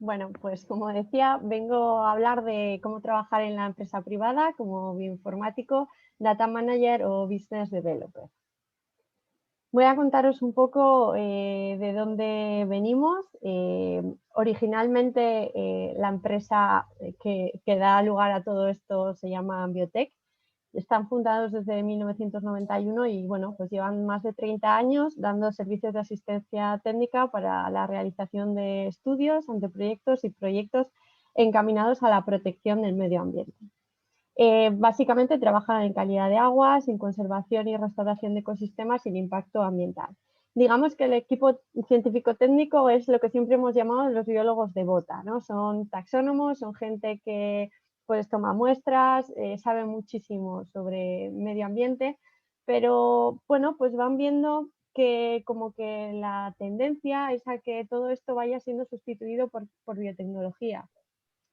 Bueno, pues como decía, vengo a hablar de cómo trabajar en la empresa privada como bioinformático, data manager o business developer. Voy a contaros un poco de dónde venimos. Originalmente la empresa que da lugar a todo esto se llama Biotech. Están fundados desde 1991 y bueno, pues llevan más de 30 años dando servicios de asistencia técnica para la realización de estudios, anteproyectos y proyectos encaminados a la protección del medio ambiente. Básicamente trabajan en calidad de aguas, en conservación y restauración de ecosistemas sin impacto ambiental. Digamos que el equipo científico-técnico es lo que siempre hemos llamado los biólogos de bota, ¿no? Son taxónomos, son gente que pues toma muestras, sabe muchísimo sobre medio ambiente, pero bueno, pues van viendo que como que la tendencia es a que todo esto vaya siendo sustituido por biotecnología,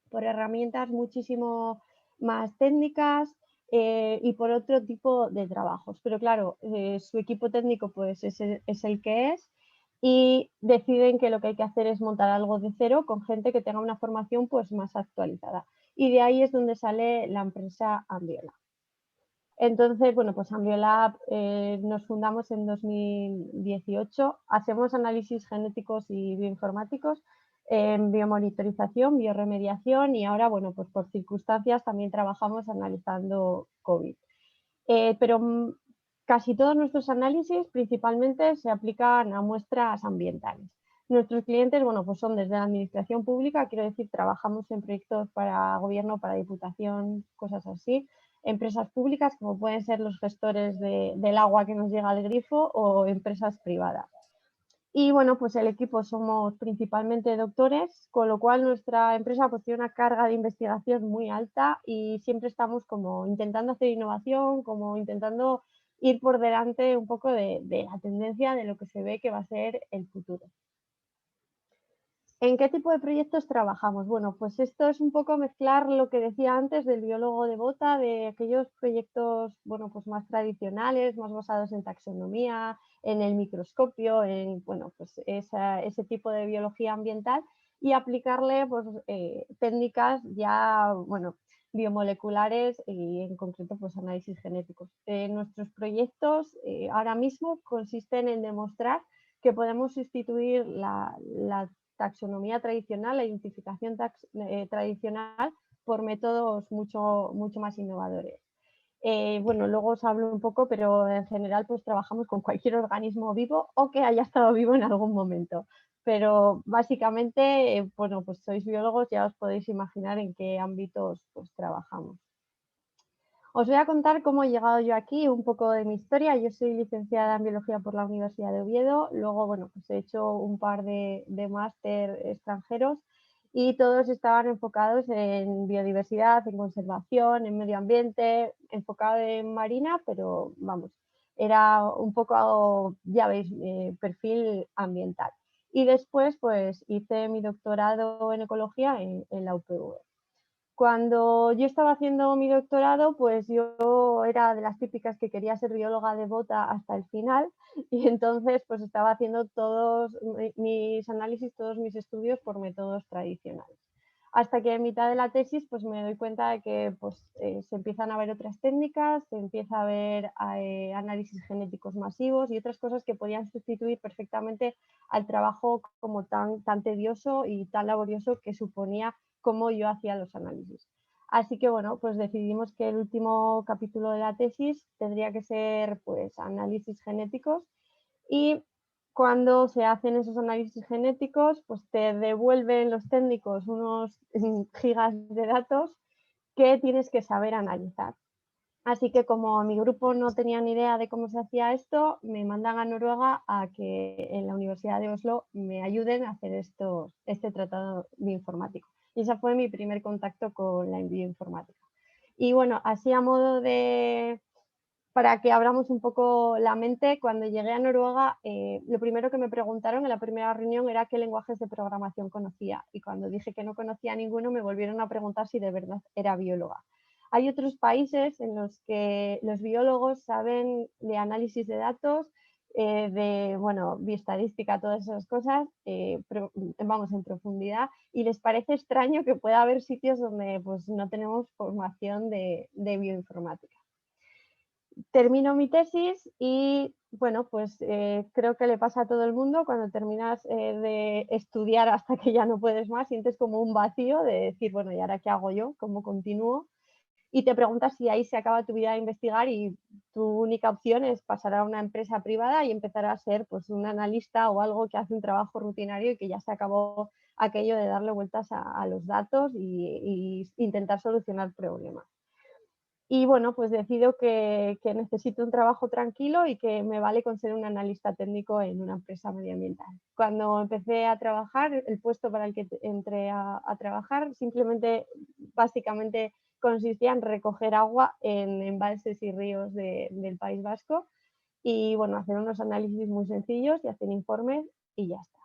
por herramientas muchísimo más técnicas y por otro tipo de trabajos. Pero claro, su equipo técnico pues es el que es y deciden que lo que hay que hacer es montar algo de cero con gente que tenga una formación pues más actualizada. Y de ahí es donde sale la empresa Ambiola. Entonces, bueno, pues Ambiolab nos fundamos en 2018, hacemos análisis genéticos y bioinformáticos en biomonitorización, bioremediación y ahora, bueno, pues por circunstancias también trabajamos analizando COVID. Pero casi todos nuestros análisis principalmente se aplican a muestras ambientales. Nuestros clientes, bueno, pues son desde la administración pública, quiero decir, trabajamos en proyectos para gobierno, para diputación, cosas así, empresas públicas como pueden ser los gestores del agua que nos llega al grifo o empresas privadas. Y bueno, pues el equipo somos principalmente doctores, con lo cual nuestra empresa pues tiene una carga de investigación muy alta y siempre estamos como intentando hacer innovación, como intentando ir por delante un poco de la tendencia de lo que se ve que va a ser el futuro. ¿En qué tipo de proyectos trabajamos? Bueno, pues esto es un poco mezclar lo que decía antes del biólogo de bota, de aquellos proyectos, bueno, pues más tradicionales, más basados en taxonomía, en el microscopio, en, bueno, pues ese tipo de biología ambiental y aplicarle, pues, técnicas ya, bueno, biomoleculares y en concreto, pues, análisis genéticos. Nuestros proyectos ahora mismo consisten en demostrar que podemos sustituir la taxonomía tradicional, la identificación tradicional por métodos mucho más innovadores. Bueno, luego os hablo un poco, pero en general pues trabajamos con cualquier organismo vivo o que haya estado vivo en algún momento. Pero básicamente, bueno, pues sois biólogos, ya os podéis imaginar en qué ámbitos pues trabajamos. Os voy a contar cómo he llegado yo aquí, un poco de mi historia. Yo soy licenciada en Biología por la Universidad de Oviedo, luego, bueno, pues he hecho un par de máster extranjeros y todos estaban enfocados en biodiversidad, en conservación, en medio ambiente, enfocado en marina, pero vamos, era un poco, ya veis, perfil ambiental. Y después, pues hice mi doctorado en ecología en la UPV. Cuando yo estaba haciendo mi doctorado, pues yo era de las típicas que quería ser bióloga de bota hasta el final y entonces pues estaba haciendo todos mis análisis, todos mis estudios por métodos tradicionales. Hasta que en mitad de la tesis pues me doy cuenta de que pues, se empiezan a ver otras técnicas, se empieza a ver análisis genéticos masivos y otras cosas que podían sustituir perfectamente al trabajo como tan tedioso y tan laborioso que suponía cómo yo hacía los análisis. Así que bueno, pues decidimos que el último capítulo de la tesis tendría que ser pues análisis genéticos y cuando se hacen esos análisis genéticos, pues te devuelven los técnicos unos gigas de datos que tienes que saber analizar. Así que como mi grupo no tenía ni idea de cómo se hacía esto, me mandan a Noruega a que en la Universidad de Oslo me ayuden a hacer este tratado bioinformático. Y ese fue mi primer contacto con la bioinformática. Y bueno, así a modo de, para que abramos un poco la mente, cuando llegué a Noruega, lo primero que me preguntaron en la primera reunión era qué lenguajes de programación conocía. Y cuando dije que no conocía ninguno, me volvieron a preguntar si de verdad era bióloga. Hay otros países en los que los biólogos saben de análisis de datos, de, bueno, bioestadística, todas esas cosas, vamos, en profundidad, y les parece extraño que pueda haber sitios donde pues, no tenemos formación de bioinformática. Termino mi tesis y, bueno, pues creo que le pasa a todo el mundo cuando terminas de estudiar hasta que ya no puedes más, sientes como un vacío de decir, bueno, ¿y ahora qué hago yo? ¿Cómo continúo? Y te preguntas si ahí se acaba tu vida de investigar y tu única opción es pasar a una empresa privada y empezar a ser pues, un analista o algo que hace un trabajo rutinario y que ya se acabó aquello de darle vueltas a los datos y intentar solucionar problemas. Y bueno, pues decido que necesito un trabajo tranquilo y que me vale con ser un analista técnico en una empresa medioambiental. Cuando empecé a trabajar, el puesto para el que entré a trabajar simplemente, básicamente, consistía en recoger agua en embalses y ríos del País Vasco y bueno, hacer unos análisis muy sencillos y hacer informes y ya está.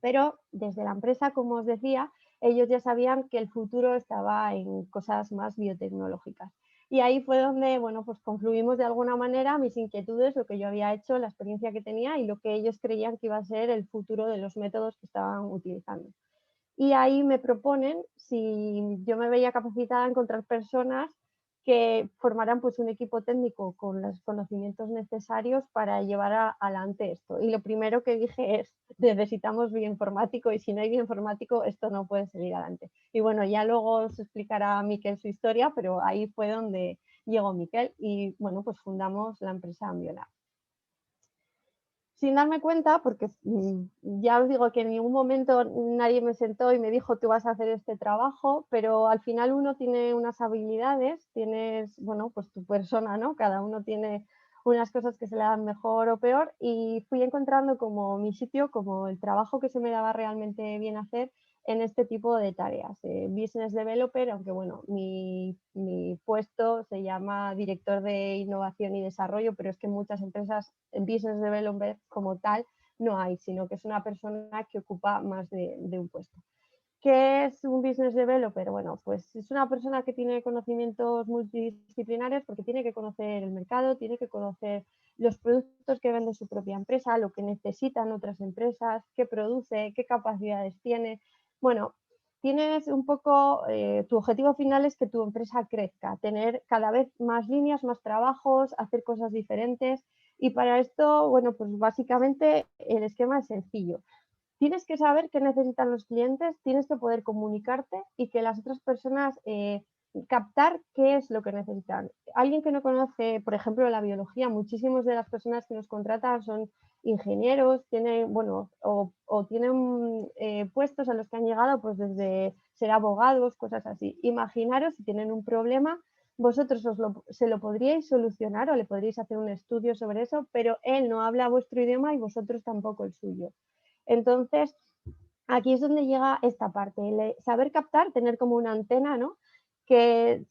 Pero desde la empresa, como os decía, ellos ya sabían que el futuro estaba en cosas más biotecnológicas. Y ahí fue donde, bueno, pues confluimos de alguna manera mis inquietudes, lo que yo había hecho, la experiencia que tenía y lo que ellos creían que iba a ser el futuro de los métodos que estaban utilizando. Y ahí me proponen si yo me veía capacitada a encontrar personas que formaran pues, un equipo técnico con los conocimientos necesarios para llevar adelante esto. Y lo primero que dije es, necesitamos bioinformático y si no hay bioinformático esto no puede seguir adelante. Y bueno, ya luego os explicará Miquel su historia, pero ahí fue donde llegó Miquel y bueno, pues fundamos la empresa Ambiolab. Sin darme cuenta, porque ya os digo que en ningún momento nadie me sentó y me dijo tú vas a hacer este trabajo, pero al final uno tiene unas habilidades, tienes, bueno, pues tu persona, ¿no? Cada uno tiene unas cosas que se le dan mejor o peor y fui encontrando como mi sitio, como el trabajo que se me daba realmente bien hacer en este tipo de tareas. Business Developer, aunque bueno, mi puesto se llama Director de Innovación y Desarrollo, pero es que en muchas empresas Business Developer como tal no hay, sino que es una persona que ocupa más de un puesto. ¿Qué es un Business Developer? Bueno, pues es una persona que tiene conocimientos multidisciplinarios porque tiene que conocer el mercado, tiene que conocer los productos que vende su propia empresa, lo que necesitan otras empresas, qué produce, qué capacidades tiene. Bueno, tienes un poco, tu objetivo final es que tu empresa crezca, tener cada vez más líneas, más trabajos, hacer cosas diferentes y para esto, bueno, pues básicamente el esquema es sencillo. Tienes que saber qué necesitan los clientes, tienes que poder comunicarte y que las otras personas captar qué es lo que necesitan. Alguien que no conoce, por ejemplo, la biología, muchísimas de las personas que nos contratan son ingenieros, tienen, bueno, o tienen puestos a los que han llegado pues desde ser abogados, cosas así. Imaginaros si tienen un problema, vosotros se lo podríais solucionar o le podríais hacer un estudio sobre eso, pero él no habla vuestro idioma y vosotros tampoco el suyo. Entonces, aquí es donde llega esta parte, saber captar, tener como una antena, ¿no? Que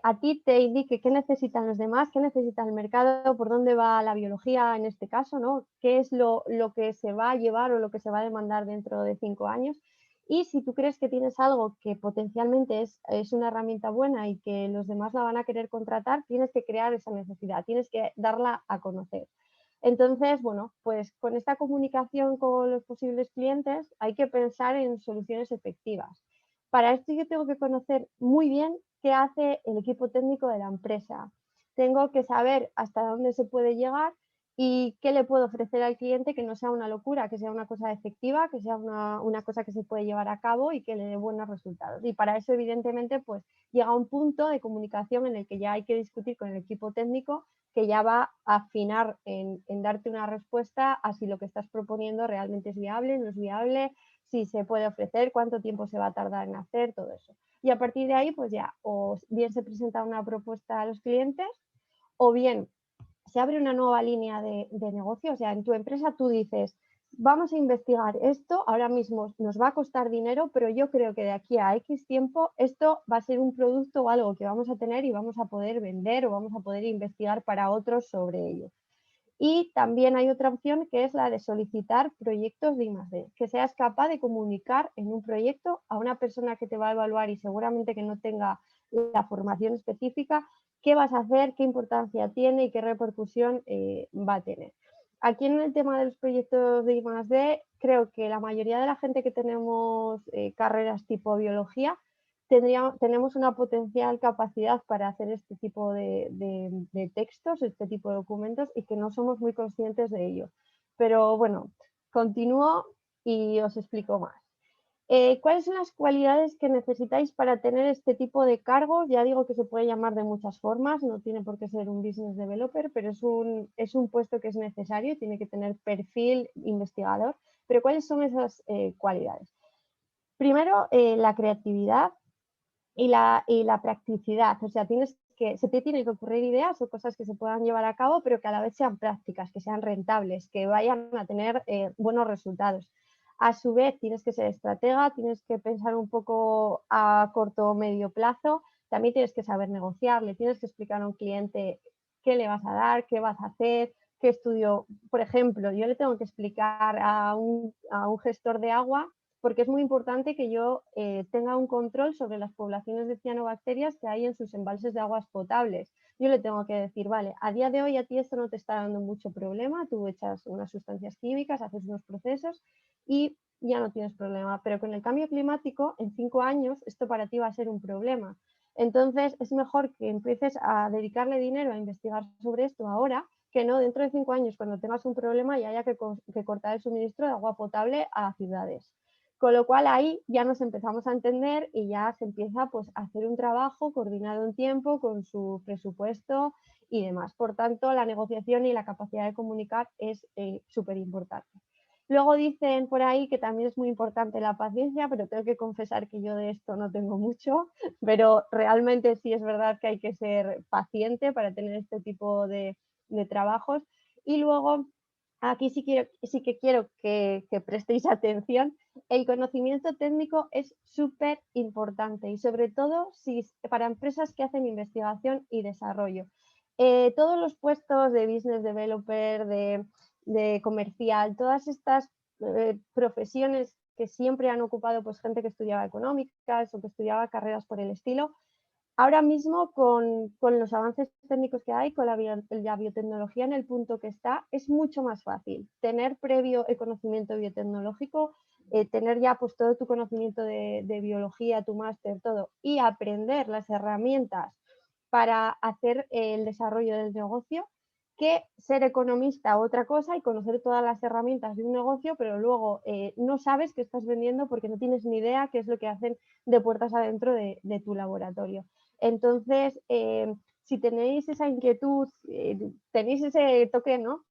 a ti te indique qué necesitan los demás, qué necesita el mercado, por dónde va la biología en este caso, ¿no? Qué es lo que se va a llevar o lo que se va a demandar dentro de 5 años. Y si tú crees que tienes algo que potencialmente es una herramienta buena y que los demás la van a querer contratar, tienes que crear esa necesidad, tienes que darla a conocer. Entonces, bueno, pues con esta comunicación con los posibles clientes hay que pensar en soluciones efectivas. Para esto yo tengo que conocer muy bien qué hace el equipo técnico de la empresa. Tengo que saber hasta dónde se puede llegar y qué le puedo ofrecer al cliente que no sea una locura, que sea una cosa efectiva, que sea una cosa que se puede llevar a cabo y que le dé buenos resultados. Y para eso, evidentemente, pues llega un punto de comunicación en el que ya hay que discutir con el equipo técnico que ya va a afinar en darte una respuesta a si lo que estás proponiendo realmente es viable, no es viable, si se puede ofrecer, cuánto tiempo se va a tardar en hacer, todo eso. Y a partir de ahí, pues ya, o bien se presenta una propuesta a los clientes, o bien se abre una nueva línea de negocio. O sea, en tu empresa tú dices, vamos a investigar esto, ahora mismo nos va a costar dinero, pero yo creo que de aquí a X tiempo esto va a ser un producto o algo que vamos a tener y vamos a poder vender o vamos a poder investigar para otros sobre ello. Y también hay otra opción que es la de solicitar proyectos de I+D, que seas capaz de comunicar en un proyecto a una persona que te va a evaluar y seguramente que no tenga la formación específica, qué vas a hacer, qué importancia tiene y qué repercusión va a tener. aquí en el tema de los proyectos de I+D, creo que la mayoría de la gente que tenemos carreras tipo biología, tenemos una potencial capacidad para hacer este tipo de textos, este tipo de documentos, y que no somos muy conscientes de ello. Pero bueno, continúo y os explico más. ¿Cuáles son las cualidades que necesitáis para tener este tipo de cargos? Ya digo que se puede llamar de muchas formas, no tiene por qué ser un business developer, pero es un puesto que es necesario, tiene que tener perfil investigador. Pero ¿cuáles son esas cualidades? Primero, la creatividad y la practicidad. O sea, se te tienen que ocurrir ideas o cosas que se puedan llevar a cabo, pero que a la vez sean prácticas, que sean rentables, que vayan a tener buenos resultados. A su vez, tienes que ser estratega, tienes que pensar un poco a corto o medio plazo, también tienes que saber negociar, le tienes que explicar a un cliente qué le vas a dar, qué vas a hacer, qué estudio. Por ejemplo, yo le tengo que explicar a un gestor de agua, porque es muy importante que yo tenga un control sobre las poblaciones de cianobacterias que hay en sus embalses de aguas potables. Yo le tengo que decir, vale, a día de hoy a ti esto no te está dando mucho problema, tú echas unas sustancias químicas, haces unos procesos y ya no tienes problema, pero con el cambio climático, en 5 años, esto para ti va a ser un problema. Entonces, es mejor que empieces a dedicarle dinero a investigar sobre esto ahora, que no dentro de 5 años, cuando tengas un problema y haya que cortar el suministro de agua potable a ciudades. Con lo cual ahí ya nos empezamos a entender y ya se empieza pues, a hacer un trabajo coordinado en tiempo con su presupuesto y demás. Por tanto, la negociación y la capacidad de comunicar es súper importante. Luego dicen por ahí que también es muy importante la paciencia, pero tengo que confesar que yo de esto no tengo mucho, pero realmente sí es verdad que hay que ser paciente para tener este tipo de trabajos. Y luego, aquí sí que quiero que prestéis atención, el conocimiento técnico es súper importante y sobre todo para empresas que hacen investigación y desarrollo. Todos los puestos de business developer, de comercial, todas estas profesiones que siempre han ocupado pues, gente que estudiaba económicas o que estudiaba carreras por el estilo, ahora mismo con los avances técnicos que hay, con la biotecnología en el punto que está, es mucho más fácil tener previo el conocimiento biotecnológico, tener ya pues todo tu conocimiento de biología, tu máster, todo, y aprender las herramientas para hacer el desarrollo del negocio, que ser economista otra cosa y conocer todas las herramientas de un negocio, pero luego no sabes qué estás vendiendo porque no tienes ni idea qué es lo que hacen de puertas adentro de tu laboratorio. Entonces, si tenéis esa inquietud, tenéis ese toque, ¿no?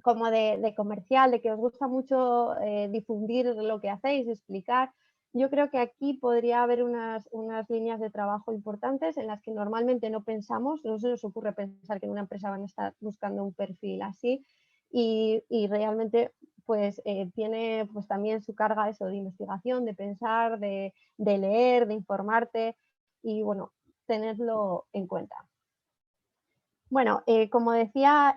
Como de comercial, de que os gusta mucho difundir lo que hacéis, explicar, yo creo que aquí podría haber unas líneas de trabajo importantes en las que normalmente no pensamos, no se nos ocurre pensar que en una empresa van a estar buscando un perfil así y realmente pues tiene pues también su carga eso de investigación, de pensar, de leer, de informarte y bueno, tenerlo en cuenta. Bueno, como decía,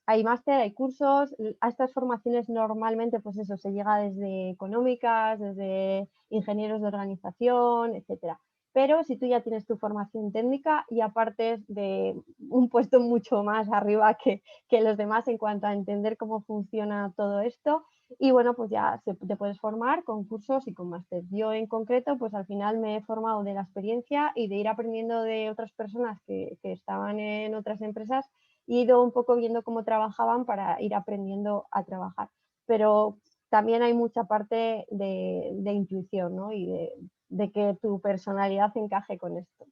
hay máster, hay cursos, a estas formaciones normalmente pues eso, se llega desde económicas, desde ingenieros de organización, etcétera. Pero si tú ya tienes tu formación técnica y aparte de un puesto mucho más arriba que los demás en cuanto a entender cómo funciona todo esto, y bueno, pues ya te puedes formar con cursos y con máster. Yo en concreto, pues al final me he formado de la experiencia y de ir aprendiendo de otras personas que estaban en otras empresas y he ido un poco viendo cómo trabajaban para ir aprendiendo a trabajar. Pero también hay mucha parte de intuición, ¿no? Y de que tu personalidad encaje con esto.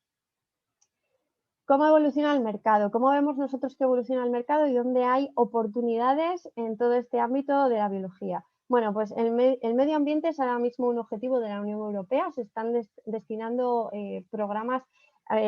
¿Cómo evoluciona el mercado? ¿Cómo vemos nosotros que evoluciona el mercado y dónde hay oportunidades en todo este ámbito de la biología? Bueno, pues el medio ambiente es ahora mismo un objetivo de la Unión Europea. Se están destinando programas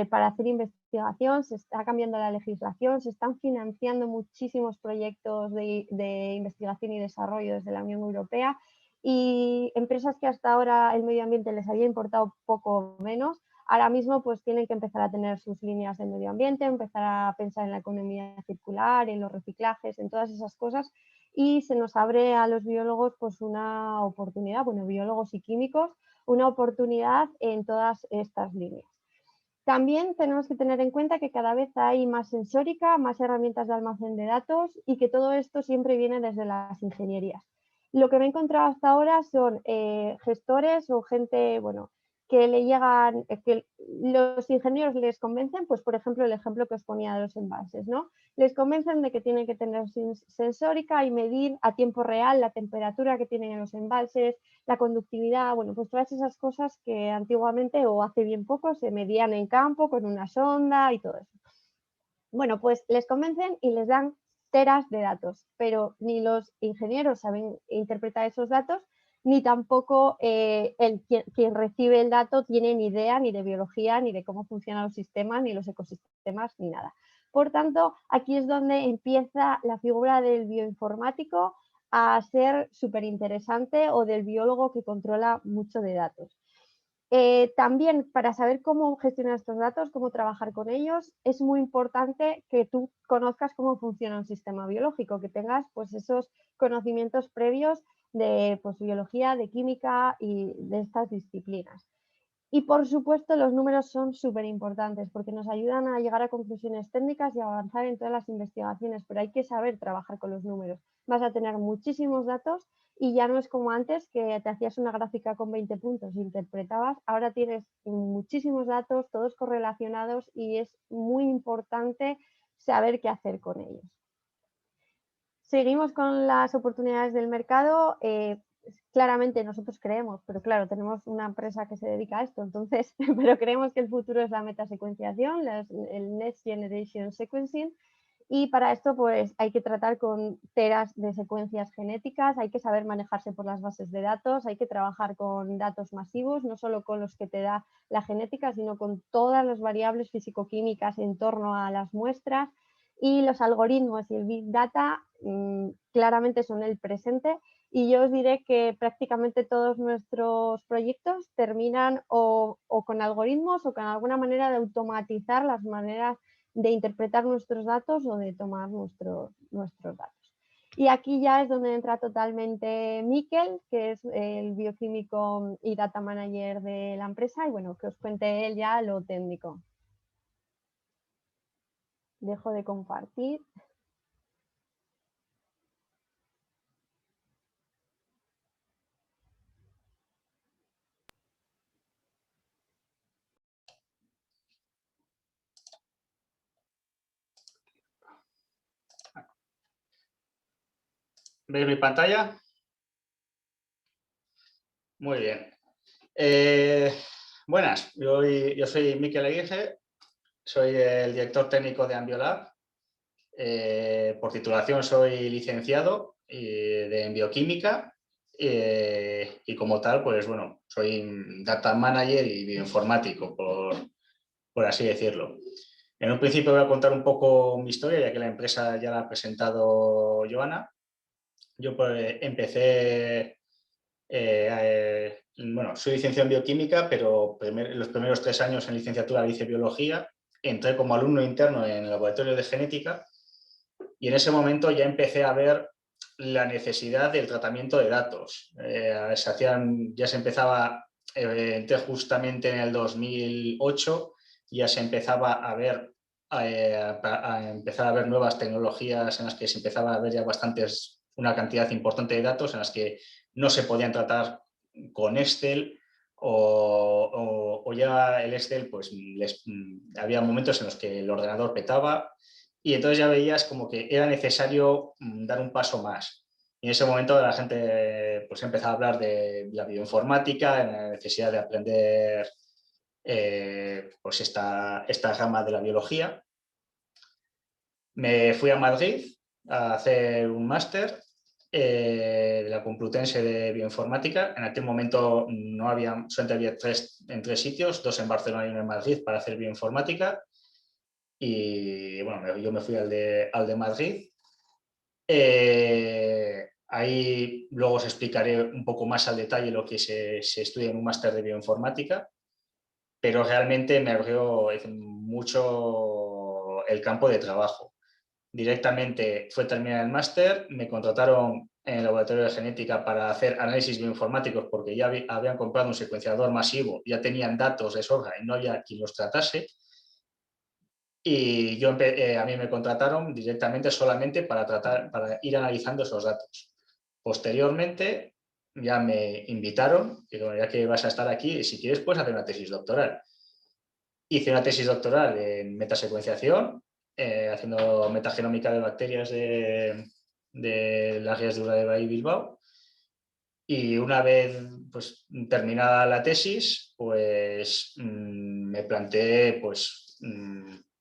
para hacer investigación, se está cambiando la legislación, se están financiando muchísimos proyectos de investigación y desarrollo desde la Unión Europea y empresas que hasta ahora el medio ambiente les había importado poco menos, ahora mismo pues tienen que empezar a tener sus líneas de medio ambiente, empezar a pensar en la economía circular, en los reciclajes, en todas esas cosas y se nos abre a los biólogos pues una oportunidad, bueno, biólogos y químicos, una oportunidad en todas estas líneas. También tenemos que tener en cuenta que cada vez hay más sensórica, más herramientas de almacén de datos y que todo esto siempre viene desde las ingenierías. Lo que me he encontrado hasta ahora son gestores o gente, bueno, que le llegan, que los ingenieros les convencen, pues por ejemplo el ejemplo que os ponía de los envases, ¿no? Les convencen de que tienen que tener sensórica y medir a tiempo real la temperatura que tienen en los embalses, la conductividad, bueno, pues todas esas cosas que antiguamente o hace bien poco se medían en campo con una sonda y todo eso. Bueno, pues les convencen y les dan teras de datos, pero ni los ingenieros saben interpretar esos datos, ni tampoco quien recibe el dato tiene ni idea ni de biología, ni de cómo funcionan los sistemas, ni los ecosistemas, ni nada. Por tanto, aquí es donde empieza la figura del bioinformático a ser súper interesante, o del biólogo que controla mucho de datos. También, para saber cómo gestionar estos datos, cómo trabajar con ellos, es muy importante que tú conozcas cómo funciona un sistema biológico, que tengas pues esos conocimientos previos de pues, biología, de química y de estas disciplinas. Y por supuesto los números son súper importantes porque nos ayudan a llegar a conclusiones técnicas y a avanzar en todas las investigaciones, pero hay que saber trabajar con los números. Vas a tener muchísimos datos y ya no es como antes, que te hacías una gráfica con 20 puntos e interpretabas. Ahora tienes muchísimos datos, todos correlacionados, y es muy importante saber qué hacer con ellos. Seguimos con las oportunidades del mercado. Claramente nosotros creemos, pero claro, tenemos una empresa que se dedica a esto, entonces, pero creemos que el futuro es la metasecuenciación, el Next Generation Sequencing, y para esto pues hay que tratar con teras de secuencias genéticas, hay que saber manejarse por las bases de datos, hay que trabajar con datos masivos, no solo con los que te da la genética, sino con todas las variables físico-químicas en torno a las muestras, y los algoritmos y el Big Data claramente son el presente. Y yo os diré que prácticamente todos nuestros proyectos terminan o con algoritmos o con alguna manera de automatizar las maneras de interpretar nuestros datos o de tomar nuestros datos. Y aquí ya es donde entra totalmente Miquel, que es el bioquímico y data manager de la empresa, y bueno, que os cuente él ya lo técnico. Dejo de compartir. ¿Veis mi pantalla? Muy bien. Buenas, yo soy Miquel Aguirre, soy el director técnico de Ambiolab. Por titulación soy licenciado en bioquímica y como tal, pues bueno, soy data manager y bioinformático, por así decirlo. En un principio voy a contar un poco mi historia, ya que la empresa ya la ha presentado Joana. Yo pues, empecé bueno, soy licenciado en bioquímica, pero los primeros 3 años en licenciatura hice biología. Entré como alumno interno en el laboratorio de genética y en ese momento ya empecé a ver la necesidad del tratamiento de datos. Ya se empezaba, entré justamente en el 2008, ya se empezaba a ver a empezar a ver nuevas tecnologías en las que se empezaba a ver ya una cantidad importante de datos en las que no se podían tratar con Excel o ya el Excel, pues había momentos en los que el ordenador petaba y entonces ya veías como que era necesario dar un paso más. Y en ese momento la gente pues empezaba a hablar de la bioinformática, de la necesidad de aprender pues esta rama de la biología. Me fui a Madrid a hacer un máster de la Complutense de Bioinformática. En aquel momento no había, solamente había 3 en 3 sitios, 2 en Barcelona y 1 en Madrid para hacer bioinformática. Y bueno, yo me fui al de Madrid. Ahí luego os explicaré un poco más al detalle lo que se estudia en un máster de bioinformática, pero realmente me abrió mucho el campo de trabajo. Directamente fue terminar el máster, me contrataron en el laboratorio de genética para hacer análisis bioinformáticos porque ya habían comprado un secuenciador masivo, ya tenían datos de sobra y no había quien los tratase. Y a mí me contrataron directamente solamente para ir analizando esos datos. Posteriormente ya me invitaron, y bueno, ya que vas a estar aquí, si quieres puedes hacer una tesis doctoral. Hice una tesis doctoral en metasecuenciación, haciendo metagenómica de bacterias de las Rías de Urdaibai y Bilbao. Y una vez pues, terminada la tesis, pues me planteé, pues,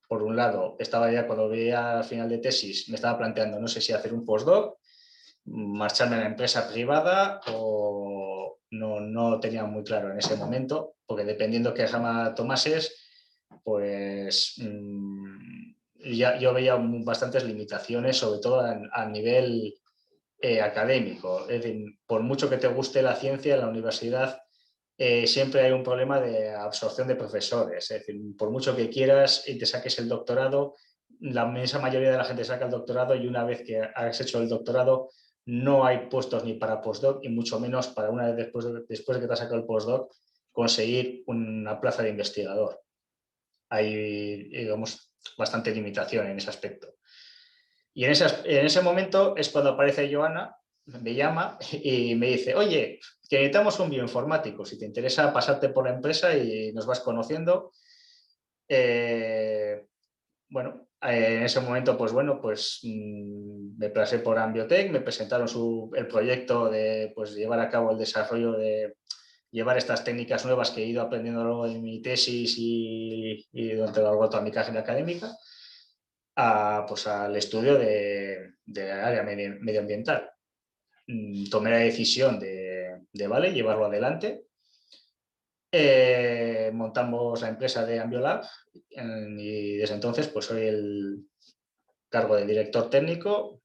por un lado, estaba ya cuando veía al final de tesis, me estaba planteando, no sé si hacer un postdoc, marcharme a la empresa privada o no tenía muy claro en ese momento, porque dependiendo qué rama tomases, pues ya yo veía bastantes limitaciones, sobre todo a nivel académico. Es decir, por mucho que te guste la ciencia, en la universidad siempre hay un problema de absorción de profesores. Es decir, por mucho que quieras y te saques el doctorado, la inmensa mayoría de la gente saca el doctorado y una vez que has hecho el doctorado no hay puestos ni para postdoc y mucho menos para una vez después de que te has sacado el postdoc conseguir una plaza de investigador. Hay, digamos, bastante limitación en ese aspecto. Y en ese momento es cuando aparece Joana, me llama y me dice, oye, que necesitamos un bioinformático, si te interesa pasarte por la empresa y nos vas conociendo. Bueno, en ese momento, pues bueno, pues me pasé por Ambiotech, me presentaron el proyecto de pues, llevar a cabo el desarrollo de llevar estas técnicas nuevas que he ido aprendiendo a lo largo de mi tesis y durante toda mi carrera académica. Pues, al estudio de área medioambiental. Tomé la decisión vale, llevarlo adelante. Montamos la empresa de Ambiolab y desde entonces pues, soy el cargo de director técnico.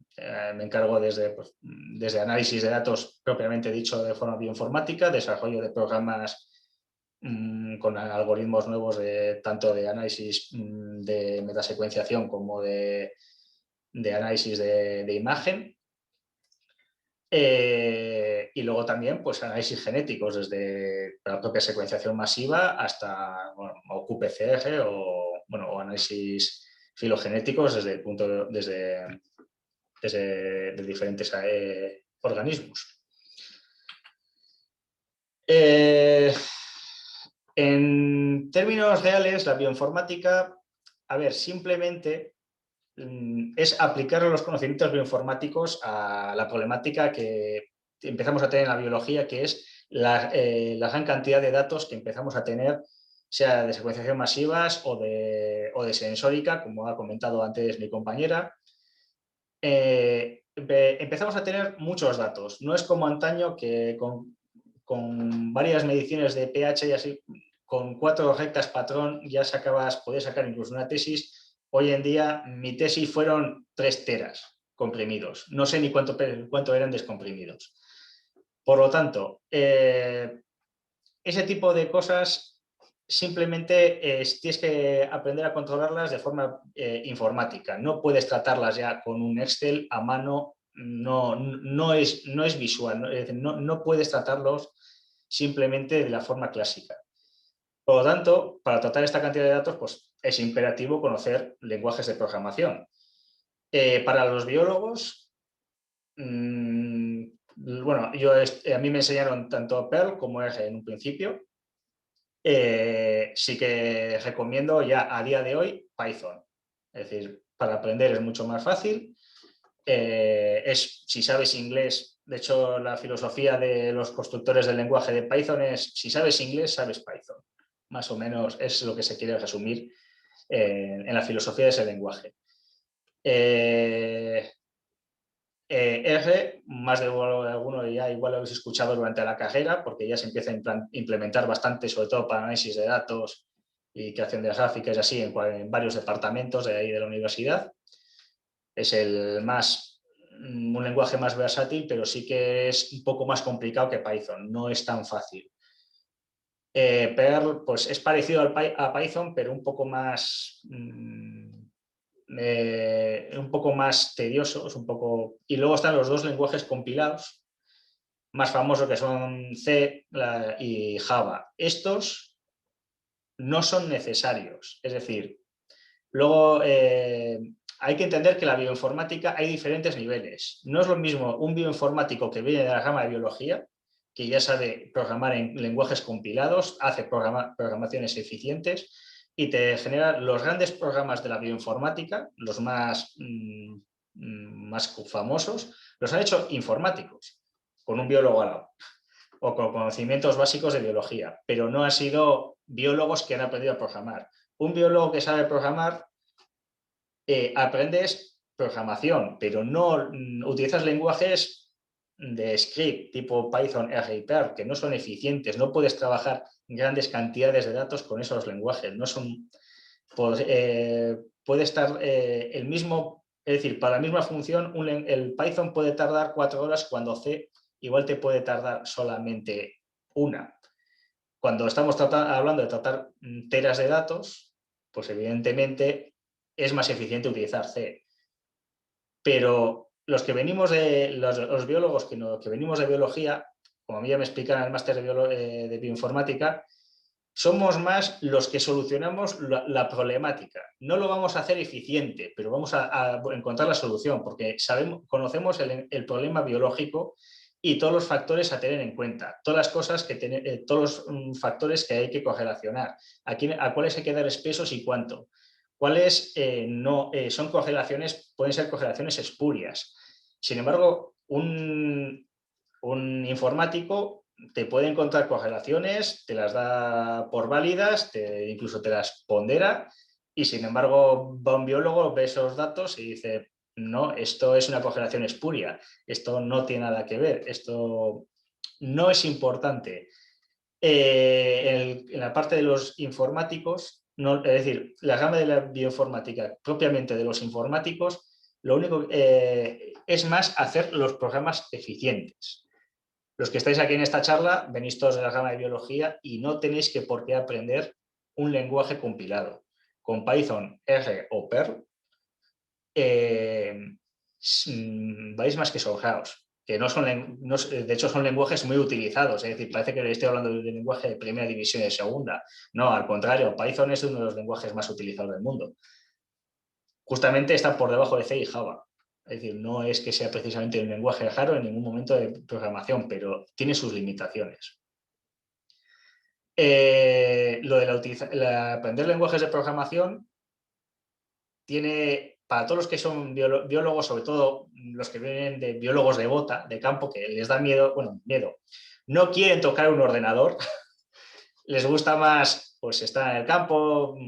Me encargo desde análisis de datos propiamente dicho de forma bioinformática, desarrollo de programas con algoritmos nuevos tanto de análisis de metasecuenciación como de análisis de imagen. Y luego también pues, análisis genéticos, desde la propia secuenciación masiva hasta o qPCR o análisis filogenéticos desde de diferentes organismos. En términos reales, la bioinformática, a ver, simplemente es aplicar los conocimientos bioinformáticos a la problemática que empezamos a tener en la biología, que es la gran cantidad de datos que empezamos a tener, sea de secuenciación masivas o de sensórica, como ha comentado antes mi compañera. Empezamos a tener muchos datos. No es como antaño que con varias mediciones de pH y así, con 4 rectas patrón ya podías sacar incluso una tesis. Hoy en día mi tesis fueron 3 teras comprimidos. No sé ni cuánto eran descomprimidos. Por lo tanto, ese tipo de cosas simplemente tienes que aprender a controlarlas de forma informática. No puedes tratarlas ya con un Excel a mano, no es visual, no puedes tratarlos simplemente de la forma clásica. Por lo tanto, para tratar esta cantidad de datos, pues es imperativo conocer lenguajes de programación. Para los biólogos, bueno, a mí me enseñaron tanto Perl como R en un principio. Sí que recomiendo ya a día de hoy Python. Es decir, para aprender es mucho más fácil. Si sabes inglés, de hecho la filosofía de los constructores del lenguaje de Python es si sabes inglés, sabes Python. Más o menos es lo que se quiere resumir en la filosofía de ese lenguaje. R, más de alguno ya igual lo habéis escuchado durante la carrera, porque ya se empieza a implementar bastante, sobre todo para análisis de datos y creación de gráficas y así en varios departamentos de ahí de la universidad. Es un lenguaje más versátil, pero sí que es un poco más complicado que Python, no es tan fácil. Perl pues es parecido a Python, pero un poco más un poco más tediosos, y luego están los dos lenguajes compilados más famosos que son C y Java. Estos no son necesarios, es decir, luego hay que entender que la bioinformática hay diferentes niveles. No es lo mismo un bioinformático que viene de la rama de biología, que ya sabe programar en lenguajes compilados, hace programaciones eficientes y te genera los grandes programas de la bioinformática, los más famosos, los han hecho informáticos, con un biólogo al lado, o con conocimientos básicos de biología, pero no han sido biólogos que han aprendido a programar. Un biólogo que sabe programar aprendes programación, pero no utilizas lenguajes de script tipo Python, R y Perl, que no son eficientes, no puedes trabajar grandes cantidades de datos con esos lenguajes, no son, puede estar el mismo, es decir, para la misma función el Python puede tardar 4 horas cuando C igual te puede tardar solamente 1. Cuando estamos hablando de tratar teras de datos, pues evidentemente es más eficiente utilizar C. Pero los que venimos de los biólogos que venimos de biología, como a mí ya me explican en el máster de bioinformática, somos más los que solucionamos la problemática. No lo vamos a hacer eficiente, pero vamos a encontrar la solución, porque conocemos el problema biológico y todos los factores a tener en cuenta, todas las cosas todos los factores que hay que correlacionar, a cuáles hay que dar pesos y cuánto. Cuáles no son correlaciones, pueden ser correlaciones espurias. Sin embargo, un informático te puede encontrar correlaciones, te las da por válidas, incluso te las pondera, y sin embargo va un biólogo, ve esos datos y dice, no, esto es una correlación espuria, esto no tiene nada que ver, esto no es importante. En la parte de los informáticos, no, es decir, la gama de la bioinformática propiamente de los informáticos, lo único es más hacer los programas eficientes. Los que estáis aquí en esta charla venís todos de la gama de biología y no tenéis que por qué aprender un lenguaje compilado. Con Python, R o Perl vais más que sobraos, que no son, de hecho son lenguajes muy utilizados, es decir, parece que estoy hablando de lenguaje de primera división y de segunda. No, al contrario, Python es uno de los lenguajes más utilizados del mundo. Justamente está por debajo de C y Java. Es decir, no es que sea precisamente un lenguaje raro en ningún momento de programación, pero tiene sus limitaciones. Lo de aprender lenguajes de programación tiene, para todos los que son biólogos, sobre todo los que vienen de biólogos de bota, de campo, que les da miedo, no quieren tocar un ordenador, les gusta más pues estar en el campo,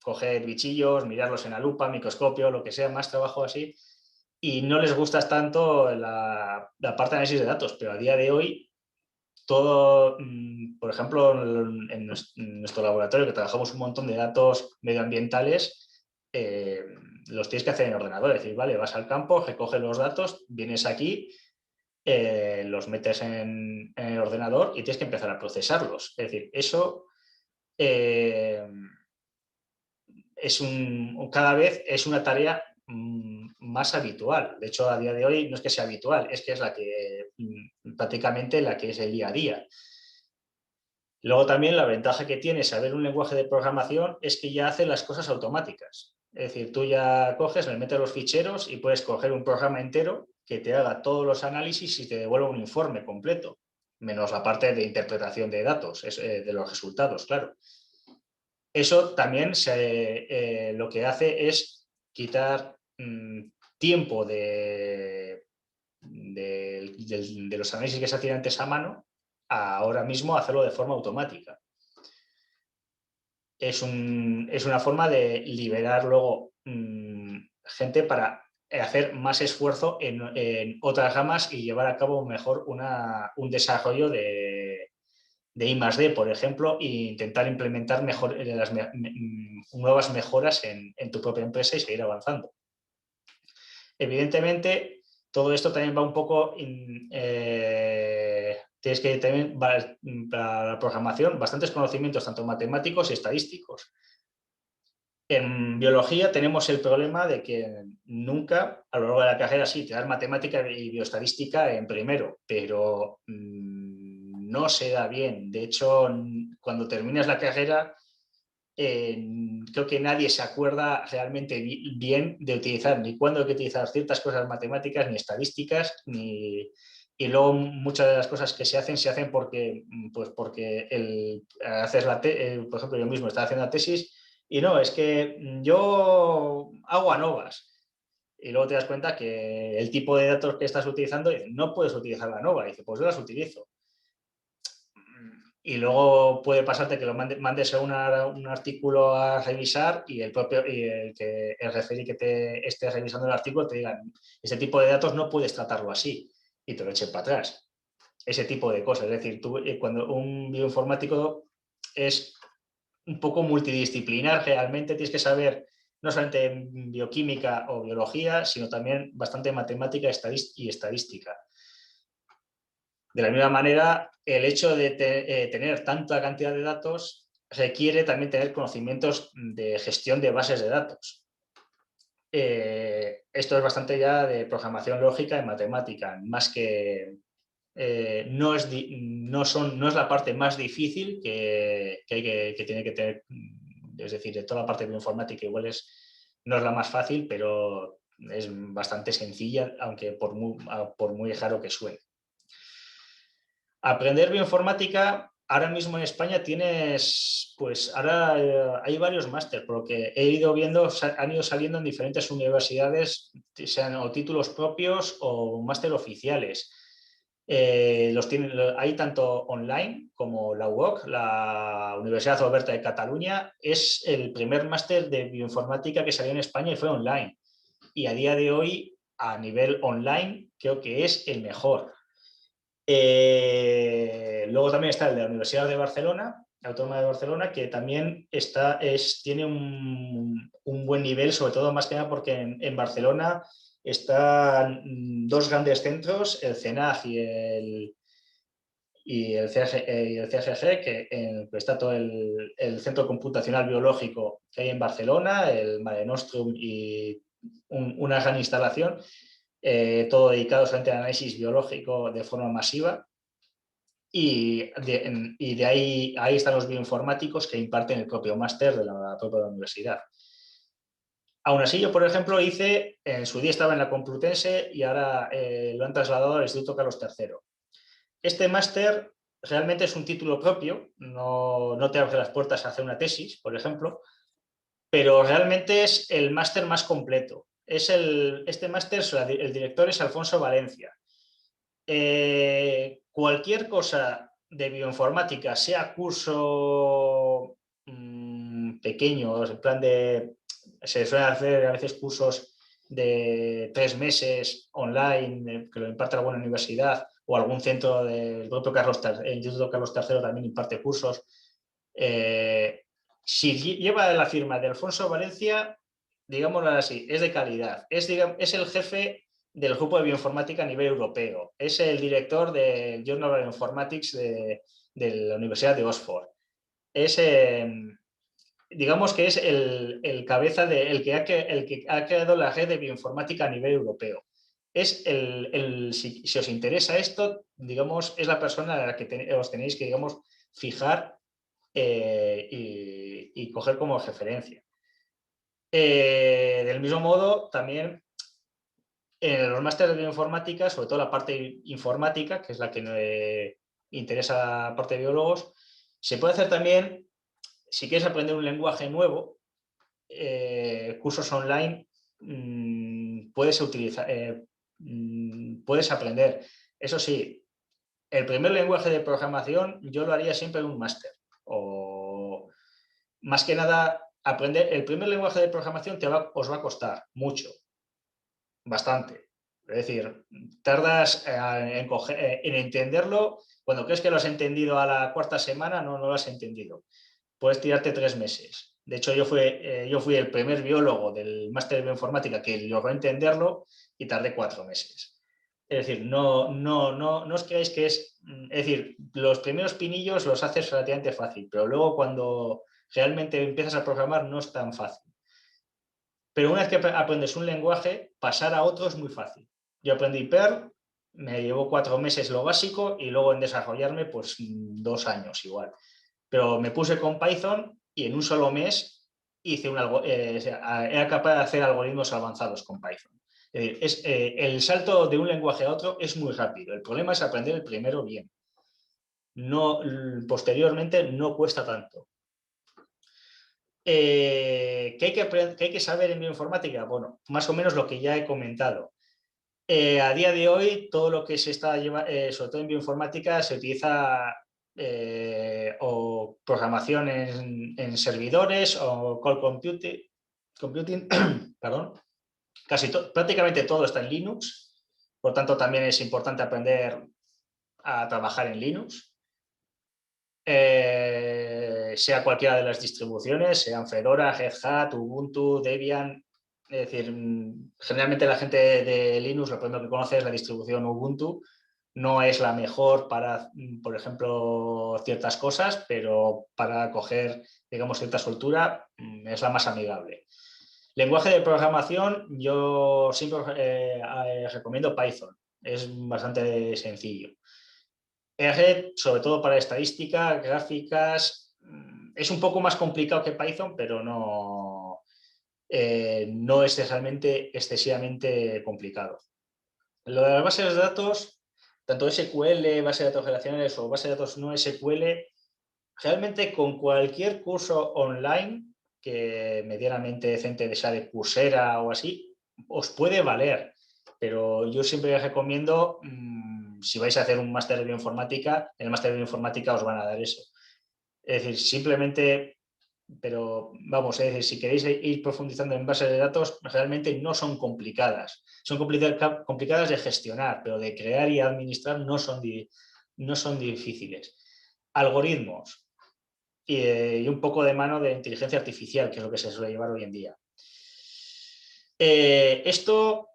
coger bichillos, mirarlos en la lupa, microscopio, lo que sea, más trabajo así, y no les gusta tanto la parte de análisis de datos, pero a día de hoy todo, por ejemplo, en nuestro laboratorio, que trabajamos un montón de datos medioambientales, los tienes que hacer en ordenador. Es decir, vale, vas al campo, recoges los datos, vienes aquí, los metes en el ordenador y tienes que empezar a procesarlos. Es decir, eso cada vez es una tarea más habitual. De hecho, a día de hoy no es que sea habitual, es que es la que prácticamente la que es el día a día. Luego también la ventaja que tiene saber un lenguaje de programación es que ya hace las cosas automáticas. Es decir, tú ya coges, le metes los ficheros y puedes coger un programa entero que te haga todos los análisis y te devuelva un informe completo, menos la parte de interpretación de datos, de los resultados, claro. Eso también lo que hace es quitar tiempo de los análisis que se hacían antes a mano, a ahora mismo hacerlo de forma automática. Es una forma de liberar luego gente para hacer más esfuerzo en otras ramas y llevar a cabo mejor un desarrollo de I+D, por ejemplo, e intentar implementar nuevas mejoras en tu propia empresa y seguir avanzando. Evidentemente, todo esto también va un poco... tienes que tener para la programación bastantes conocimientos, tanto matemáticos y estadísticos. En biología tenemos el problema de que nunca, a lo largo de la carrera, sí, te dan matemática y bioestadística en primero, pero no se da bien. De hecho, cuando terminas la carrera, creo que nadie se acuerda realmente bien de utilizar ni cuándo hay que utilizar ciertas cosas matemáticas, ni estadísticas, y luego muchas de las cosas que se hacen porque, pues porque haces por ejemplo, yo mismo estaba haciendo la tesis y no, es que yo hago ANOVAs. Y luego te das cuenta que el tipo de datos que estás utilizando, no puedes utilizar la ANOVA. Y dice, pues yo las utilizo. Y luego puede pasarte que lo mandes a un artículo a revisar y el referee que te esté revisando el artículo te diga, este tipo de datos no puedes tratarlo así, y te lo echen para atrás. Ese tipo de cosas. Es decir, cuando un bioinformático es un poco multidisciplinar, realmente tienes que saber no solamente bioquímica o biología, sino también bastante matemática y estadística. De la misma manera, el hecho de tener tanta cantidad de datos requiere también tener conocimientos de gestión de bases de datos. Esto es bastante ya de programación lógica y matemática, más que no es la parte más difícil que tiene que tener, es decir, de toda la parte de bioinformática igual no es la más fácil, pero es bastante sencilla, aunque por muy raro que suene. Aprender bioinformática, ahora mismo en España hay varios másteres, por lo que he ido viendo, han ido saliendo en diferentes universidades, sean o títulos propios o máster oficiales. Hay tanto online como la UOC, la Universidad Oberta de Cataluña, es el primer máster de bioinformática que salió en España y fue online. Y a día de hoy, a nivel online, creo que es el mejor. Luego también está el de la Universidad de Barcelona, Autónoma de Barcelona, que también tiene un buen nivel, sobre todo más que nada porque en Barcelona están dos grandes centros, el CENAG y el CGG, que está todo el Centro Computacional Biológico que hay en Barcelona, el Mare Nostrum y una gran instalación, todo dedicado solamente al análisis biológico de forma masiva. Y de ahí están los bioinformáticos que imparten el propio máster de la propia universidad. Aún así, yo, por ejemplo, en su día estaba en la Complutense y ahora lo han trasladado al Instituto Carlos III. Este máster realmente es un título propio, no te abre las puertas a hacer una tesis, por ejemplo, pero realmente es el máster más completo. Este máster, el director es Alfonso Valencia. Cualquier cosa de bioinformática, sea curso pequeño, en plan se suelen hacer a veces cursos de 3 meses online, que lo imparte alguna universidad o algún centro del propio el Instituto Carlos III también imparte cursos. Si lleva la firma de Alfonso Valencia, digámoslo así, es de calidad. Es el jefe del grupo de bioinformática a nivel europeo. Es el director del Journal of Bioinformatics de la Universidad de Oxford. Digamos que es el cabeza el que ha creado la red de bioinformática a nivel europeo. Si os interesa esto, digamos, es la persona a la que os tenéis que, digamos, fijar y coger como referencia. Del mismo modo, también en los másteres de bioinformática, sobre todo la parte informática, que es la que interesa a la parte de biólogos, se puede hacer también, si quieres aprender un lenguaje nuevo, cursos online, puedes aprender. Eso sí, el primer lenguaje de programación yo lo haría siempre en un máster. O más que nada, aprender el primer lenguaje de programación os va a costar mucho, bastante. Es decir, tardas en entenderlo. Cuando crees que lo has entendido a la cuarta semana, no lo has entendido. Puedes tirarte 3 meses. De hecho, yo fui el primer biólogo del máster de bioinformática que logró entenderlo y tardé 4 meses. Es decir, no os creáis que es decir, los primeros pinillos los haces relativamente fácil, pero luego cuando realmente empiezas a programar no es tan fácil. Pero una vez que aprendes un lenguaje, pasar a otro es muy fácil. Yo aprendí Perl, me llevó 4 meses lo básico y luego en desarrollarme pues 2 años igual. Pero me puse con Python y en un solo mes era capaz de hacer algoritmos avanzados con Python. Es decir, el salto de un lenguaje a otro es muy rápido. El problema es aprender el primero bien. No, posteriormente no cuesta tanto. ¿Qué hay que saber en bioinformática? Bueno, más o menos lo que ya he comentado. A día de hoy, todo lo que se está llevando, sobre todo en bioinformática, se utiliza o programación en servidores o cloud computing, perdón. Prácticamente todo está en Linux, por tanto también es importante aprender a trabajar en Linux. Sea cualquiera de las distribuciones, sean Fedora, Red Hat, Ubuntu, Debian. Es decir, generalmente la gente de Linux lo primero que conoce es la distribución Ubuntu. No es la mejor para, por ejemplo, ciertas cosas, pero para coger, digamos, cierta soltura es la más amigable. Lenguaje de programación, yo siempre recomiendo Python. Es bastante sencillo. R, sobre todo para estadística, gráficas, es un poco más complicado que Python, pero no es realmente excesivamente complicado. Lo de las bases de datos, tanto SQL, base de datos relacionales o base de datos no SQL, realmente con cualquier curso online que medianamente decente de esa de Coursera o así, os puede valer. Pero yo siempre recomiendo, si vais a hacer un máster de bioinformática, en el máster de bioinformática os van a dar eso. Es decir, simplemente, pero vamos, es decir, si queréis ir profundizando en bases de datos, realmente no son complicadas. Son complicadas de gestionar, pero de crear y administrar no son difíciles. Algoritmos y un poco de mano de inteligencia artificial, que es lo que se suele llevar hoy en día. Esto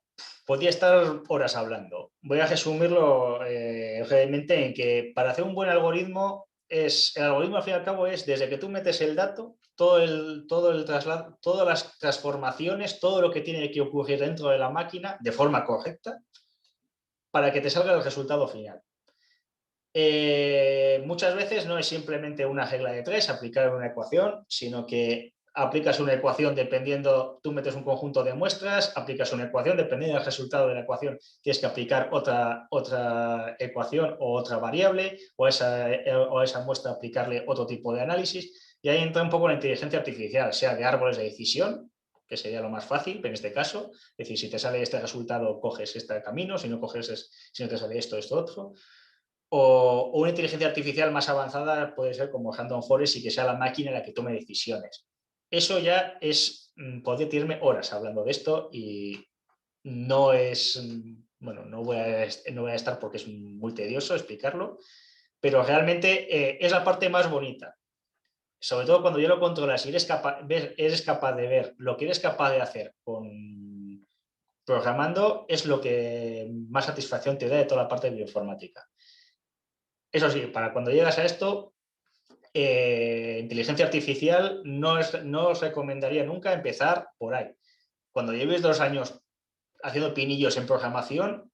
podría estar horas hablando. Voy a resumirlo brevemente en que para hacer un buen algoritmo, el algoritmo al fin y al cabo es desde que tú metes el dato, todo el traslado, todas las transformaciones, todo lo que tiene que ocurrir dentro de la máquina de forma correcta para que te salga el resultado final. Muchas veces no es simplemente una regla de 3, aplicar una ecuación, sino que aplicas una ecuación dependiendo, tú metes un conjunto de muestras, aplicas una ecuación, dependiendo del resultado de la ecuación, tienes que aplicar otra ecuación o otra variable, o a esa muestra aplicarle otro tipo de análisis, y ahí entra un poco la inteligencia artificial, sea de árboles de decisión, que sería lo más fácil en este caso, es decir, si te sale este resultado, coges este camino, si no te sale esto, otro. O una inteligencia artificial más avanzada puede ser como Random Forest y que sea la máquina la que tome decisiones. Eso ya podría tirarme horas hablando de esto y no es, bueno, no voy a estar porque es muy tedioso explicarlo, pero realmente es la parte más bonita. Sobre todo cuando ya lo controlas y eres capaz de ver lo que eres capaz de hacer con programando, es lo que más satisfacción te da de toda la parte de bioinformática. Eso sí, para cuando llegas a esto, inteligencia artificial, no os recomendaría nunca empezar por ahí. Cuando lleves 2 años haciendo pinillos en programación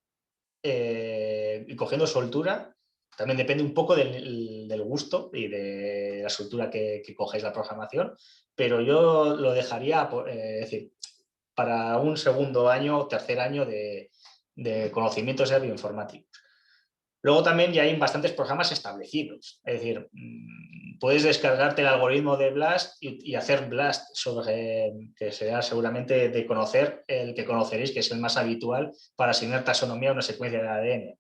y cogiendo soltura, también depende un poco del gusto y de la soltura que cogéis la programación, pero yo lo dejaría, decir, para un segundo año o tercer año de conocimientos de bioinformáticos. Luego también ya hay bastantes programas establecidos, es decir, puedes descargarte el algoritmo de BLAST y hacer BLAST, que será seguramente de conocer el que conoceréis, que es el más habitual para asignar taxonomía a una secuencia de ADN.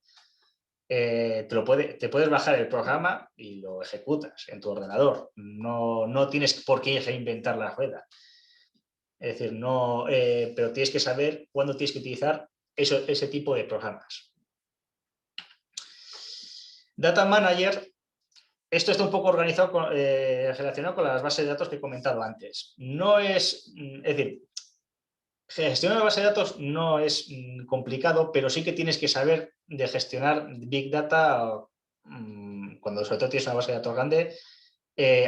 Te puedes bajar el programa y lo ejecutas en tu ordenador. No tienes por qué reinventar la rueda. Es decir, pero tienes que saber cuándo tienes que utilizar ese tipo de programas. Data Manager, esto está un poco organizado relacionado con las bases de datos que he comentado antes. Es decir, gestionar una base de datos no es complicado, pero sí que tienes que saber de gestionar Big Data cuando sobre todo tienes una base de datos grande.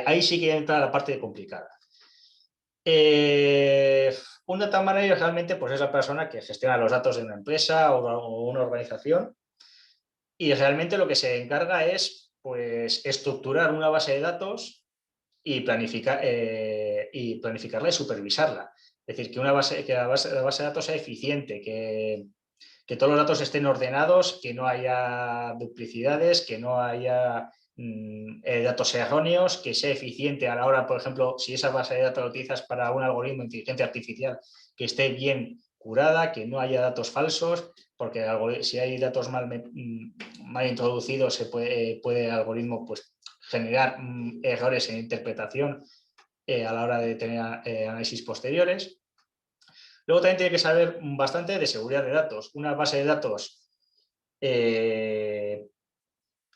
Ahí sí que entra la parte complicada. Un data manager realmente pues, es la persona que gestiona los datos de una empresa o una organización, y realmente lo que se encarga es pues, estructurar una base de datos y planificarla y supervisarla. Es decir, que la base de datos sea eficiente, que todos los datos estén ordenados, que no haya duplicidades, que no haya datos erróneos, que sea eficiente a la hora, por ejemplo, si esa base de datos la utilizas para un algoritmo de inteligencia artificial, que esté bien curada, que no haya datos falsos, porque si hay datos mal introducidos, puede el algoritmo pues, generar errores en interpretación a la hora de tener análisis posteriores. Luego también tiene que saber bastante de seguridad de datos. Una base de datos,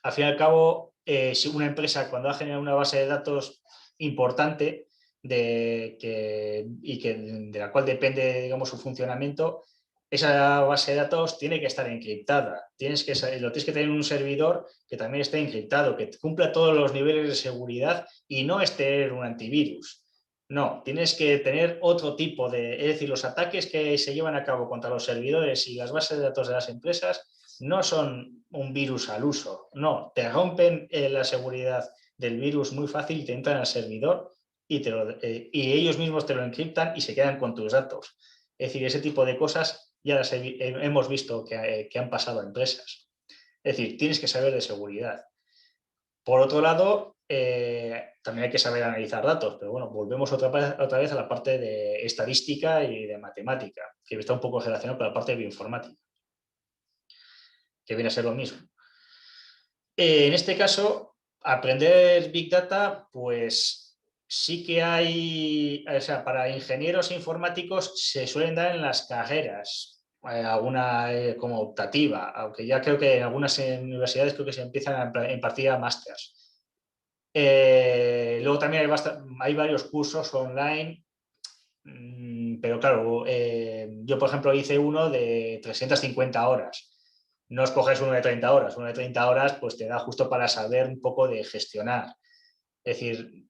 al fin y al cabo, si una empresa cuando ha generado una base de datos importante de la cual depende, digamos, su funcionamiento, esa base de datos tiene que estar encriptada. Lo tienes que tener en un servidor que también esté encriptado, que cumpla todos los niveles de seguridad y no es tener un antivirus. No, tienes que tener otro tipo es decir, los ataques que se llevan a cabo contra los servidores y las bases de datos de las empresas no son un virus al uso, no, te rompen la seguridad del virus muy fácil, te entran al servidor y ellos mismos te lo encriptan y se quedan con tus datos. Es decir, ese tipo de cosas ya las hemos visto que han pasado a empresas. Es decir, tienes que saber de seguridad. Por otro lado, también hay que saber analizar datos, pero bueno, volvemos otra vez a la parte de estadística y de matemática, que está un poco relacionado con la parte de bioinformática, que viene a ser lo mismo. En este caso, aprender Big Data, pues sí que hay, o sea, para ingenieros informáticos se suelen dar en las carreras, alguna como optativa, aunque ya creo que en algunas universidades creo que se empiezan a impartir a másters. Luego también hay varios cursos online, pero claro, yo por ejemplo hice uno de 350 horas. No escoges uno de 30 horas, uno de 30 horas pues te da justo para saber un poco de gestionar. Es decir,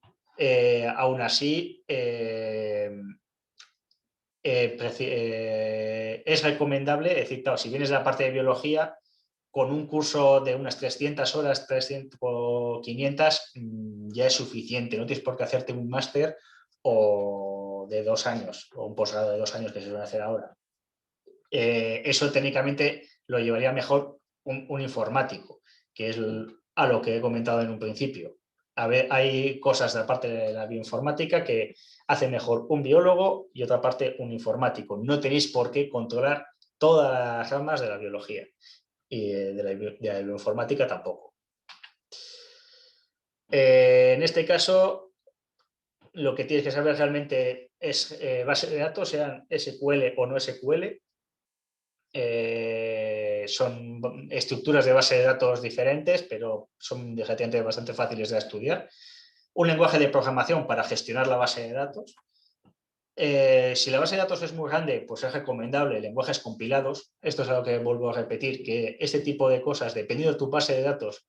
aún así es recomendable, es decir, claro, si vienes de la parte de biología, con un curso de unas 300 horas, 300 o 500, ya es suficiente. No tienes por qué hacerte un máster o de 2 años o un posgrado de 2 años que se suele hacer ahora. Eso técnicamente lo llevaría mejor un informático, que es a lo que he comentado en un principio. A ver, hay cosas de la parte de la bioinformática que hace mejor un biólogo y otra parte un informático. No tenéis por qué controlar todas las ramas de la biología y de la bioinformática tampoco. En este caso, lo que tienes que saber realmente es base de datos, sean SQL o no SQL. Son estructuras de base de datos diferentes, pero son relativamente bastante fáciles de estudiar. Un lenguaje de programación para gestionar la base de datos. Si la base de datos es muy grande, pues es recomendable lenguajes compilados. Esto es algo que vuelvo a repetir, que este tipo de cosas, dependiendo de tu base de datos,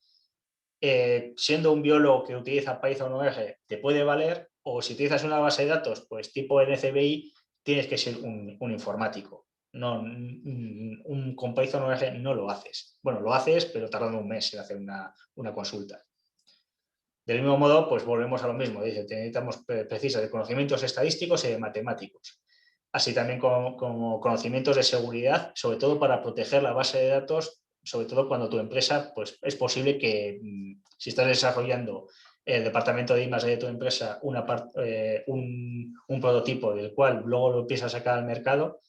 siendo un biólogo que utiliza Python o R, te puede valer, o si utilizas una base de datos, pues tipo NCBI, tienes que ser un informático. No, con Python o R no lo haces. Bueno, lo haces, pero tardando un mes en hacer una consulta. Del mismo modo, pues volvemos a lo mismo. Dice, necesitamos precisas de conocimientos estadísticos y de matemáticos. Así también como conocimientos de seguridad, sobre todo para proteger la base de datos, sobre todo cuando tu empresa, pues es posible que si estás desarrollando el departamento de I+D de tu empresa un prototipo del cual luego lo empiezas a sacar al mercado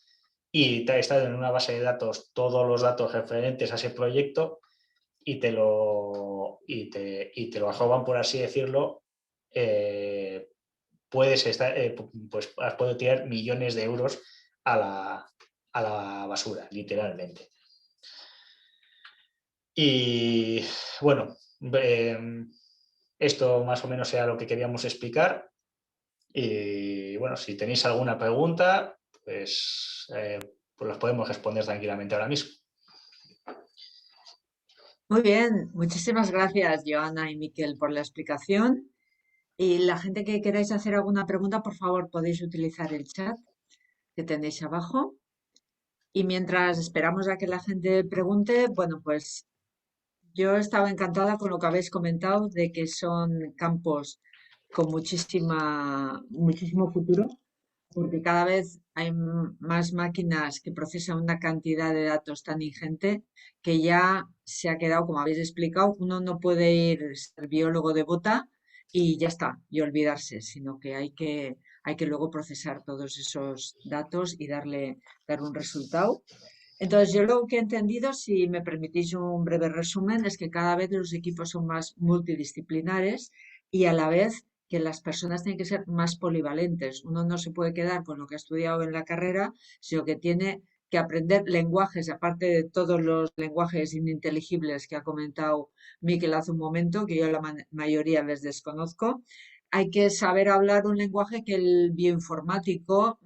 y te está en una base de datos todos los datos referentes a ese proyecto y te lo roban, por así decirlo, puedes tirar millones de euros a la basura, literalmente. Y bueno, esto más o menos sea lo que queríamos explicar. Y bueno, si tenéis alguna pregunta, pues las podemos responder tranquilamente ahora mismo. Muy bien, muchísimas gracias, Joana y Miquel, por la explicación. Y la gente que queráis hacer alguna pregunta, por favor, podéis utilizar el chat que tenéis abajo. Y mientras esperamos a que la gente pregunte, bueno, pues yo estaba encantada con lo que habéis comentado de que son campos con muchísimo futuro, porque cada vez hay más máquinas que procesan una cantidad de datos tan ingente que ya se ha quedado, como habéis explicado, uno no puede ir ser biólogo de bota y ya está, y olvidarse, sino que hay que luego procesar todos esos datos y dar un resultado. Entonces, yo lo que he entendido, si me permitís un breve resumen, es que cada vez los equipos son más multidisciplinares y a la vez que las personas tienen que ser más polivalentes. Uno no se puede quedar con lo que ha estudiado en la carrera, sino que tiene que aprender lenguajes, aparte de todos los lenguajes ininteligibles que ha comentado Miquel hace un momento, que yo la mayoría les desconozco. Hay que saber hablar un lenguaje que el bioinformático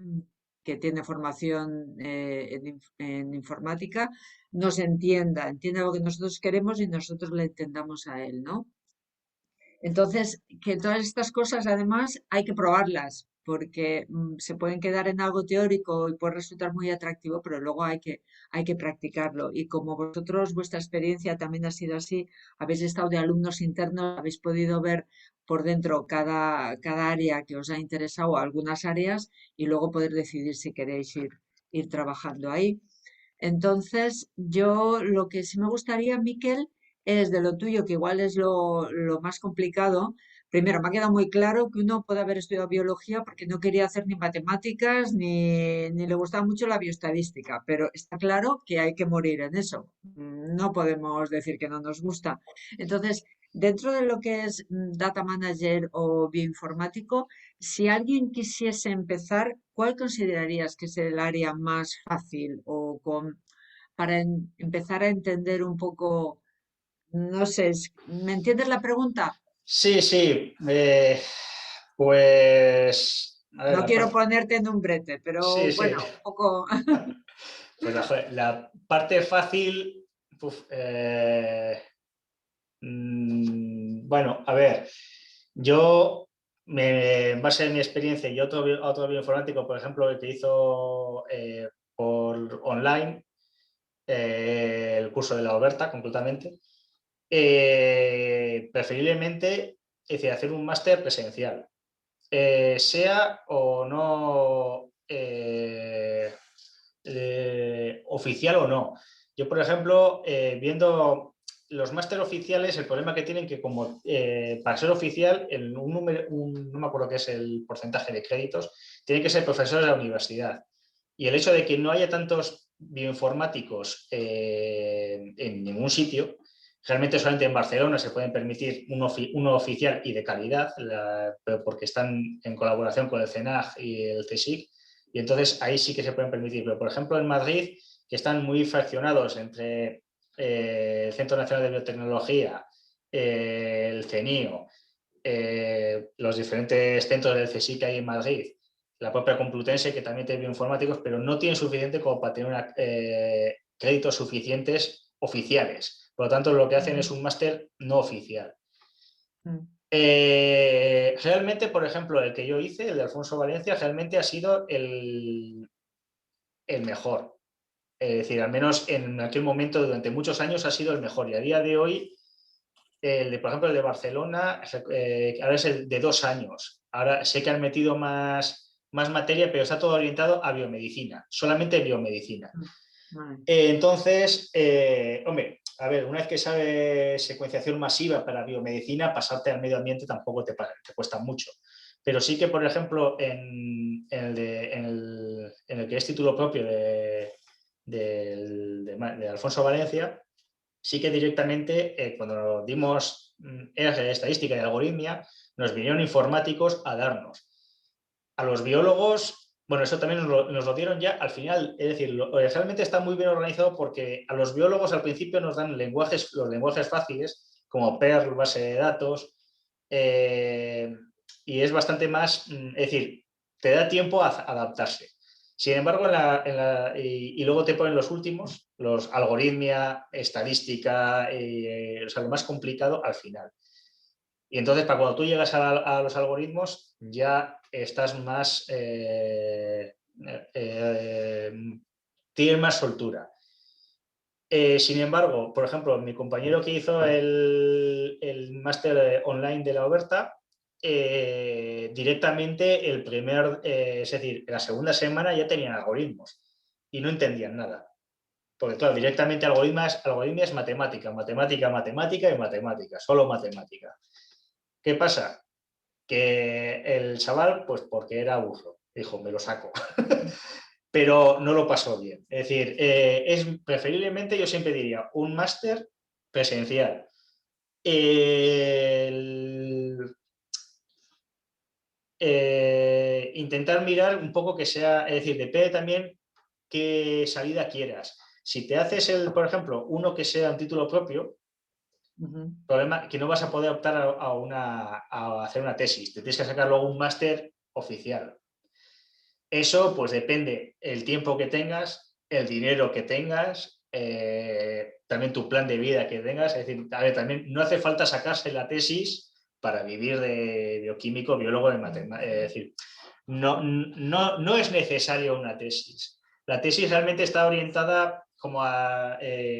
que tiene formación en informática, nos entienda lo que nosotros queremos y nosotros le entendamos a él, ¿no? Entonces, que todas estas cosas además hay que probarlas, porque se pueden quedar en algo teórico y puede resultar muy atractivo, pero luego hay que practicarlo. Y como vosotros, vuestra experiencia también ha sido así, habéis estado de alumnos internos, habéis podido ver por dentro cada área que os ha interesado, algunas áreas, y luego poder decidir si queréis ir trabajando ahí. Entonces, yo lo que sí me gustaría, Miquel, es de lo tuyo, que igual es lo más complicado. Primero, me ha quedado muy claro que uno puede haber estudiado biología porque no quería hacer ni matemáticas ni le gustaba mucho la bioestadística, pero está claro que hay que morir en eso. No podemos decir que no nos gusta. Entonces, dentro de lo que es data manager o bioinformático, si alguien quisiese empezar, ¿cuál considerarías que es el área más fácil o para empezar a entender un poco, no sé, ¿me entiendes la pregunta? Sí, sí. Pues, a ver, No la quiero parte... ponerte en un brete, Sí, pero sí. bueno, un poco. Pues la parte fácil, bueno, a ver, yo, en base a mi experiencia y otro bioinformático, por ejemplo, el que hizo por online, el curso de la Oberta, concretamente, preferiblemente, es decir, hacer un máster presencial, sea o no oficial o no. Yo, por ejemplo, viendo los máster oficiales, el problema que tienen que como para ser oficial, no me acuerdo qué es el porcentaje de créditos, tienen que ser profesores de la universidad. Y el hecho de que no haya tantos bioinformáticos en ningún sitio, realmente solamente en Barcelona se pueden permitir uno oficial y de calidad, porque están en colaboración con el CENAG y el CSIC, y entonces ahí sí que se pueden permitir. Pero, por ejemplo, en Madrid, que están muy fraccionados entre el Centro Nacional de Biotecnología, el CENIO, los diferentes centros del CSIC que hay en Madrid, la propia Complutense, que también tiene bioinformáticos, pero no tienen suficiente como para tener créditos suficientes oficiales. Por lo tanto, lo que hacen es un máster no oficial. Realmente, por ejemplo, el que yo hice, el de Alfonso Valencia, realmente ha sido el mejor. Es decir, al menos en aquel momento, durante muchos años, ha sido el mejor. Y a día de hoy, por ejemplo, el de Barcelona, ahora es el de 2 años. Ahora sé que han metido más materia, pero está todo orientado a biomedicina, solamente biomedicina. Entonces, hombre, a ver, una vez que sabes secuenciación masiva para biomedicina, pasarte al medio ambiente tampoco te cuesta mucho. Pero sí que, por ejemplo, en el que es título propio de Alfonso Valencia, sí que directamente, cuando dimos estadística y algoritmia, nos vinieron informáticos a darnos. A los biólogos, bueno, eso también nos lo dieron ya al final, es decir, realmente está muy bien organizado porque a los biólogos al principio nos dan los lenguajes fáciles, como Perl, base de datos, y es bastante más, es decir, te da tiempo a adaptarse. Sin embargo, y luego te ponen los últimos, los algoritmia, estadística, o sea, lo más complicado al final. Y entonces, para cuando tú llegas a los algoritmos, ya estás más... tienes más soltura. Sin embargo, por ejemplo, mi compañero que hizo el máster online de la Oberta, directamente es decir, en la segunda semana ya tenían algoritmos y no entendían nada. Porque claro, directamente algoritmia es matemática, matemática, matemática y matemática, solo matemática. ¿Qué pasa? Que el chaval, pues porque era burro, dijo, me lo saco. Pero no lo pasó bien. Es decir, preferiblemente yo siempre diría un máster presencial. Intentar mirar un poco que sea, es decir, depende también qué salida quieras. Si te haces por ejemplo, uno que sea un título propio, problema que no vas a poder optar a hacer una tesis. Te tienes que sacar luego un máster oficial. Eso pues depende el tiempo que tengas, el dinero que tengas, también tu plan de vida que tengas. Es decir, a ver, también no hace falta sacarse la tesis para vivir de bioquímico, biólogo de matemáticas. Es decir, no es necesario una tesis. La tesis realmente está orientada como a,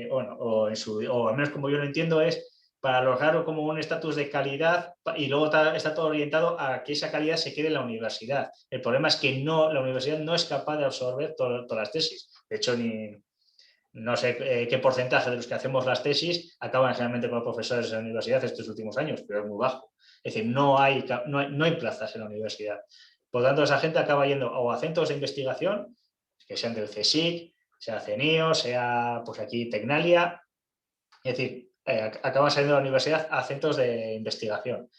bueno, o al menos como yo lo entiendo, es para lograr como un estatus de calidad y luego está todo orientado a que esa calidad se quede en la universidad. El problema es que la universidad no es capaz de absorber todas las tesis. De hecho, no sé qué porcentaje de los que hacemos las tesis acaban generalmente con los profesores en la universidad estos últimos años, pero es muy bajo. Es decir, no hay plazas en la universidad. Por lo tanto, esa gente acaba yendo o a centros de investigación, que sean del CSIC, sea CENIO, sea pues aquí Tecnalia, es decir, acaban saliendo de la universidad a centros de investigación.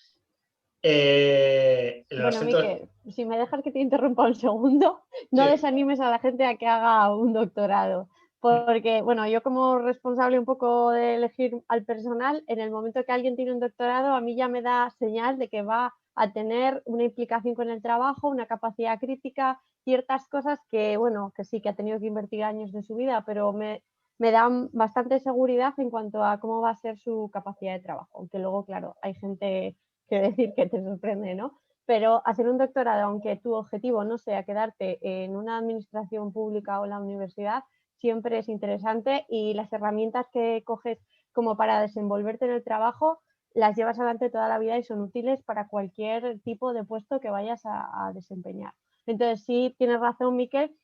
Bueno, Miquel, si me dejas que te interrumpa un segundo, no Sí. desanimes a la gente a que haga un doctorado. Porque, bueno, yo como responsable un poco de elegir al personal, en el momento que alguien tiene un doctorado, a mí ya me da señal de que va a tener una implicación con el trabajo, una capacidad crítica, ciertas cosas que, bueno, que sí, que ha tenido que invertir años de su vida, pero me dan bastante seguridad en cuanto a cómo va a ser su capacidad de trabajo. Aunque luego, claro, hay gente, quiero decir, que te sorprende, ¿no? Pero hacer un doctorado, aunque tu objetivo no sea quedarte en una administración pública o en la universidad, siempre es interesante y las herramientas que coges como para desenvolverte en el trabajo las llevas adelante toda la vida y son útiles para cualquier tipo de puesto que vayas a desempeñar. Entonces sí, tienes razón, Miquel,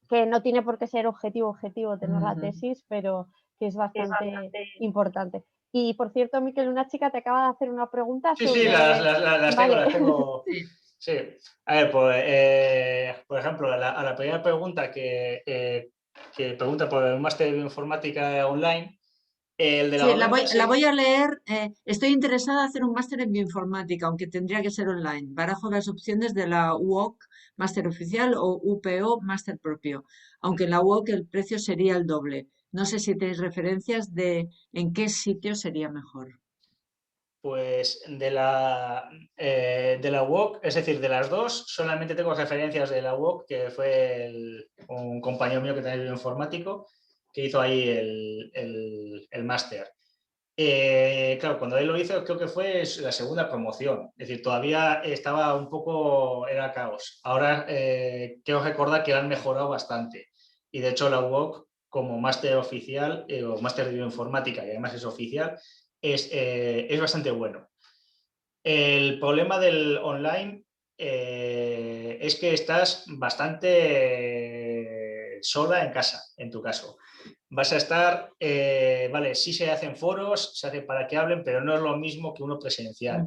que no tiene por qué ser objetivo tener la tesis, pero que es bastante importante. Y por cierto, Miquel, una chica te acaba de hacer una pregunta Sí, sobre... sí, las vale. tengo. Sí. Sí. A ver, pues, por ejemplo, a la primera pregunta que pregunta por un máster de informática online, el de la Sí, la Oberta, la sí. voy a leer. Estoy interesada en hacer un máster en bioinformática, aunque tendría que ser online. Barajo las opciones de la UOC máster oficial o UPO máster propio, aunque en la UOC el precio sería el doble. No sé si tenéis referencias de en qué sitio sería mejor. Pues de la UOC, es decir, de las dos, solamente tengo referencias de la UOC, que fue un compañero mío que también es bioinformático, que hizo ahí el máster. Claro, cuando él lo hizo, creo que fue la segunda promoción. Es decir, todavía estaba un poco, era caos. Ahora quiero recordar que lo han mejorado bastante. Y de hecho, la UOC, como máster oficial o máster de bioinformática, y además es oficial, es bastante bueno. El problema del online es que estás bastante sola en casa, en tu caso. Vas a estar, vale, sí se hacen foros, se hace para que hablen, pero no es lo mismo que uno presencial.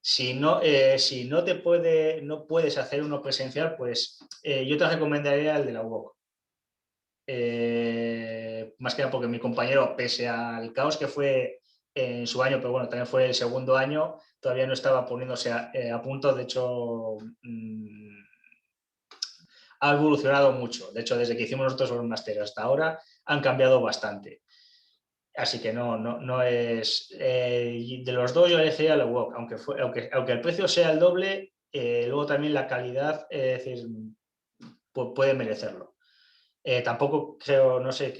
Si no no puedes hacer uno presencial, pues yo te recomendaría el de la UOC. Más que nada porque mi compañero, pese al caos que fue en su año, pero bueno, también fue el segundo año, todavía no estaba poniéndose a punto. De hecho, ha evolucionado mucho. De hecho, desde que hicimos nosotros los másteres hasta ahora, han cambiado bastante. Así que no es... de los dos yo elegiría la UOC, aunque el precio sea el doble, luego también la calidad, es decir, puede merecerlo. Tampoco creo, no sé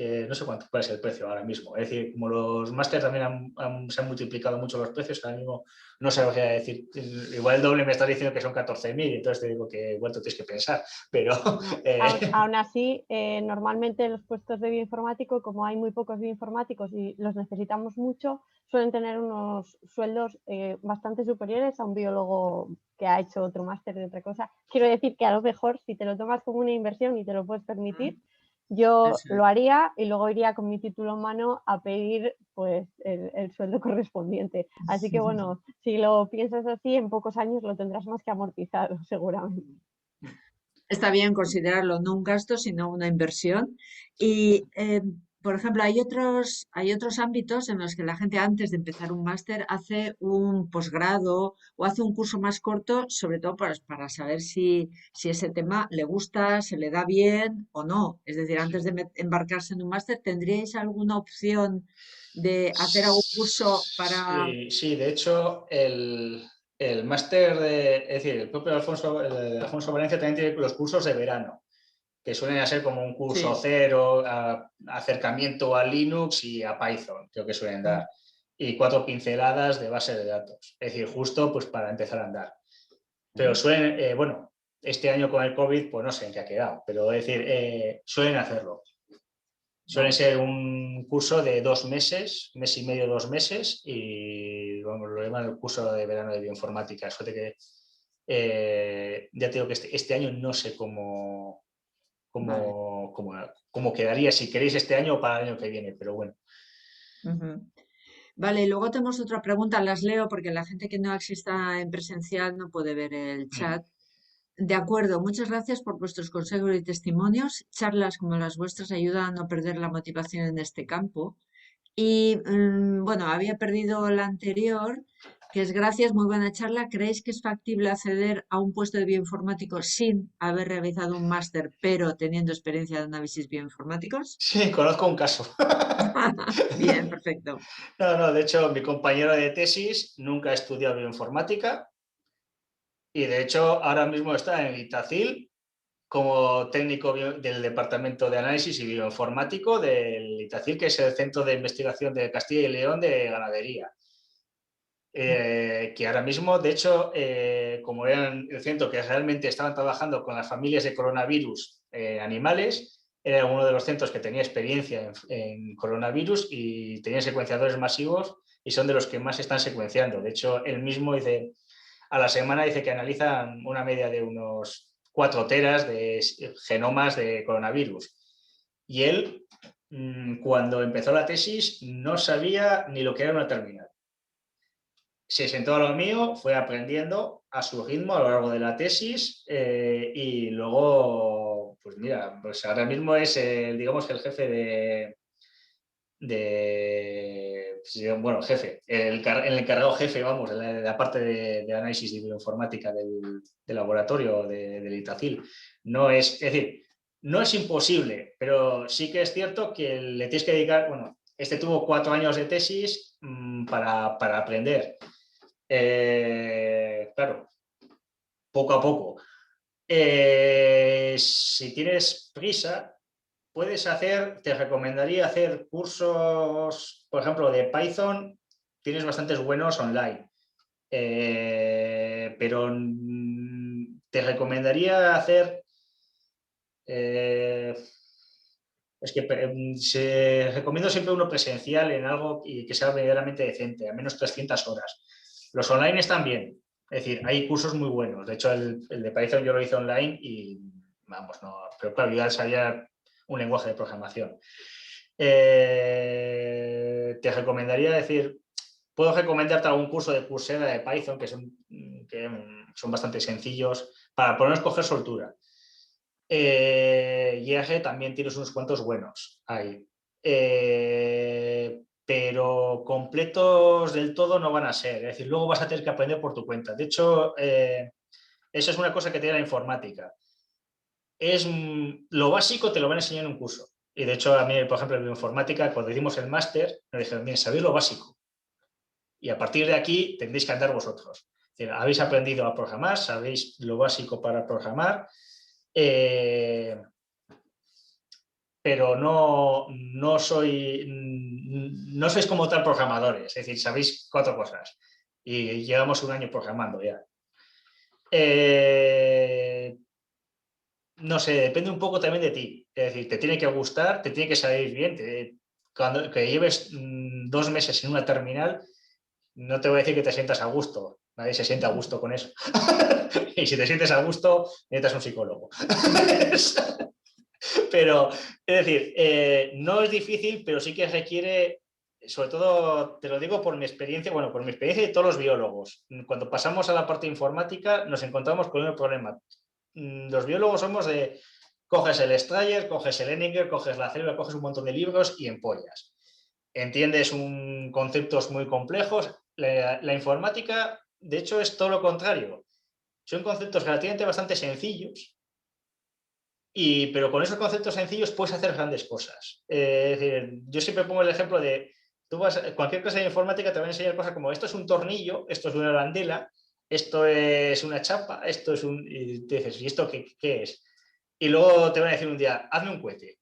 cuál es el precio ahora mismo. Es decir, como los másteres también se han multiplicado mucho los precios, ahora mismo no sabría decir, igual el doble me estás diciendo que son 14.000, entonces te digo que bueno, tienes que pensar, pero... Aún así, normalmente los puestos de bioinformático, como hay muy pocos bioinformáticos y los necesitamos mucho, suelen tener unos sueldos bastante superiores a un biólogo que ha hecho otro máster de otra cosa. Quiero decir que a lo mejor, si te lo tomas como una inversión y te lo puedes permitir, yo lo haría y luego iría con mi título en mano a pedir pues el sueldo correspondiente. Así que bueno, si lo piensas así, en pocos años lo tendrás más que amortizado, seguramente. Está bien considerarlo no un gasto, sino una inversión. Y, por ejemplo, hay otros ámbitos en los que la gente antes de empezar un máster hace un posgrado o hace un curso más corto, sobre todo para saber si ese tema le gusta, se le da bien o no. Es decir, antes de embarcarse en un máster, ¿tendríais alguna opción de hacer algún curso para... Sí, sí, de hecho, el máster es decir, el propio Alfonso Valencia también tiene los cursos de verano, que suelen ser como un curso Sí. cero, acercamiento a Linux y a Python, creo que suelen dar, y 4 pinceladas de base de datos, es decir, justo pues para empezar a andar. Pero suelen, bueno, este año con el COVID, pues no sé en qué ha quedado, pero es decir, suelen hacerlo. Suele Vale. ser un curso de 2 meses, mes y medio, 2 meses, y vamos, lo llaman el curso de verano de bioinformática. Suerte que ya te digo que este año no sé Vale. cómo quedaría, si queréis este año o para el año que viene, pero bueno. Ujú. Vale, y luego tenemos otra pregunta, las leo porque la gente que no exista en presencial no puede ver el chat. De acuerdo, muchas gracias por vuestros consejos y testimonios. Charlas como las vuestras ayudan a no perder la motivación en este campo. Y bueno, había perdido la anterior, que es gracias, muy buena charla. ¿Creéis que es factible acceder a un puesto de bioinformático sin haber realizado un máster, pero teniendo experiencia de análisis bioinformáticos? Sí, conozco un caso. Bien, perfecto. No, de hecho, mi compañero de tesis nunca ha estudiado bioinformática y de hecho ahora mismo está en Itacil como técnico del Departamento de Análisis y Bioinformático del Itacil, que es el Centro de Investigación de Castilla y León de Ganadería. Que ahora mismo, de hecho, como eran el centro que realmente estaban trabajando con las familias de coronavirus animales, era uno de los centros que tenía experiencia en coronavirus y tenía secuenciadores masivos y son de los que más están secuenciando. De hecho, él mismo dice, a la semana dice que analizan una media de unos 4 teras de genomas de coronavirus. Y él, cuando empezó la tesis, no sabía ni lo que era una terminal. Se sentó a lo mío, fue aprendiendo a su ritmo a lo largo de la tesis y luego, pues mira, pues ahora mismo es digamos el jefe bueno, jefe, el encargado jefe, vamos, de la parte de análisis de bioinformática del laboratorio del Itacil. No es decir, no es imposible, pero sí que es cierto que le tienes que dedicar, bueno, este tuvo 4 años de tesis para aprender. Claro, poco a poco. Si tienes prisa, te recomendaría hacer cursos, por ejemplo, de Python, tienes bastantes buenos online. Pero te recomendaría hacer, es que se recomiendo siempre uno presencial en algo y que sea verdaderamente decente, al menos 300 horas. Los online están bien, es decir, hay cursos muy buenos. De hecho, el de Python yo lo hice online y vamos, no, pero claro, yo ya sabía un lenguaje de programación. Te recomendaría decir, puedo recomendarte algún curso de Coursera de Python que son bastante sencillos para por lo menos coger soltura. IAG también tienes unos cuantos buenos ahí. Pero completos del todo no van a ser. Es decir, luego vas a tener que aprender por tu cuenta. De hecho, eso es una cosa que tiene la informática. Lo básico te lo van a enseñar en un curso. Y de hecho, a mí, por ejemplo, en bioinformática, cuando hicimos el máster, me dijeron, bien, sabéis lo básico. Y a partir de aquí tendréis que andar vosotros. Es decir, habéis aprendido a programar, sabéis lo básico para programar, pero no sois como tal programadores. Es decir, sabéis 4 cosas. y llevamos un año programando ya. No sé, depende un poco también de ti. Es decir, te tiene que gustar, te tiene que salir bien. Cuando que lleves 2 meses en una terminal, no te voy a decir que te sientas a gusto. Nadie se siente a gusto con eso. Y si te sientes a gusto, necesitas un psicólogo. Pero, es decir, no es difícil, pero sí que requiere, sobre todo, te lo digo por mi experiencia, bueno, por mi experiencia de todos los biólogos. Cuando pasamos a la parte informática, nos encontramos con un problema. Los biólogos somos de, coges el Strayer, coges el Henninger, coges la célula, coges un montón de libros y empollas. Entiendes conceptos muy complejos. La informática, de hecho, es todo lo contrario. Son conceptos relativamente bastante sencillos, pero con esos conceptos sencillos puedes hacer grandes cosas. Es decir, yo siempre pongo el ejemplo de, cualquier cosa de informática te va a enseñar cosas como, esto es un tornillo, esto es una arandela, esto es una chapa, esto es un... Y te dices, ¿y esto qué es? Y luego te van a decir un día, hazme un cohete.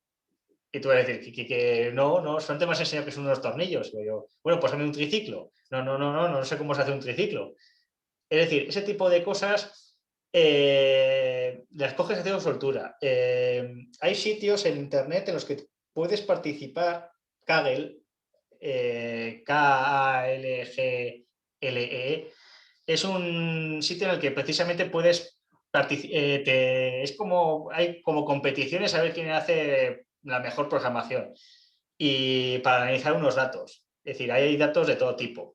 Y tú vas a decir que no, solamente me has enseñado que son unos tornillos. Y yo, bueno, pues hazme un triciclo. No sé cómo se hace un triciclo. Es decir, ese tipo de cosas las coges haciendo soltura. Hay sitios en internet en los que puedes participar. Kaggle, Kalgle, es un sitio en el que precisamente puedes es como, hay como competiciones a ver quién hace la mejor programación y para analizar unos datos. Es decir, hay datos de todo tipo,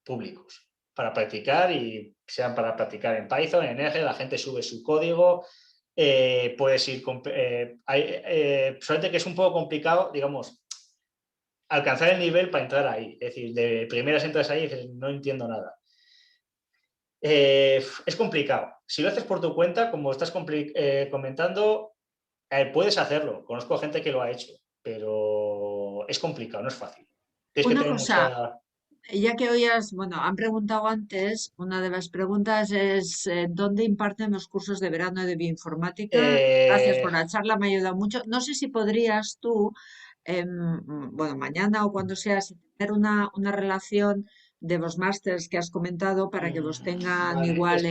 públicos, para practicar y sean para practicar en Python, en R, la gente sube su código, puedes ir, solamente que es un poco complicado, digamos, alcanzar el nivel para entrar ahí. Es decir, de primeras entras ahí y dices, no entiendo nada. Es complicado. Si lo haces por tu cuenta, como estás comentando, puedes hacerlo. Conozco gente que lo ha hecho, pero es complicado, no es fácil. Tienes que Una tener cosa, mucha... ya que oías, bueno, han preguntado antes, una de las preguntas es ¿dónde imparten los cursos de verano de bioinformática? Gracias por Eh, la charla, me ha ayudado mucho. No sé si podrías tú, bueno, mañana o cuando sea, si tener una relación de los másters que has comentado para que los tengan vale, igual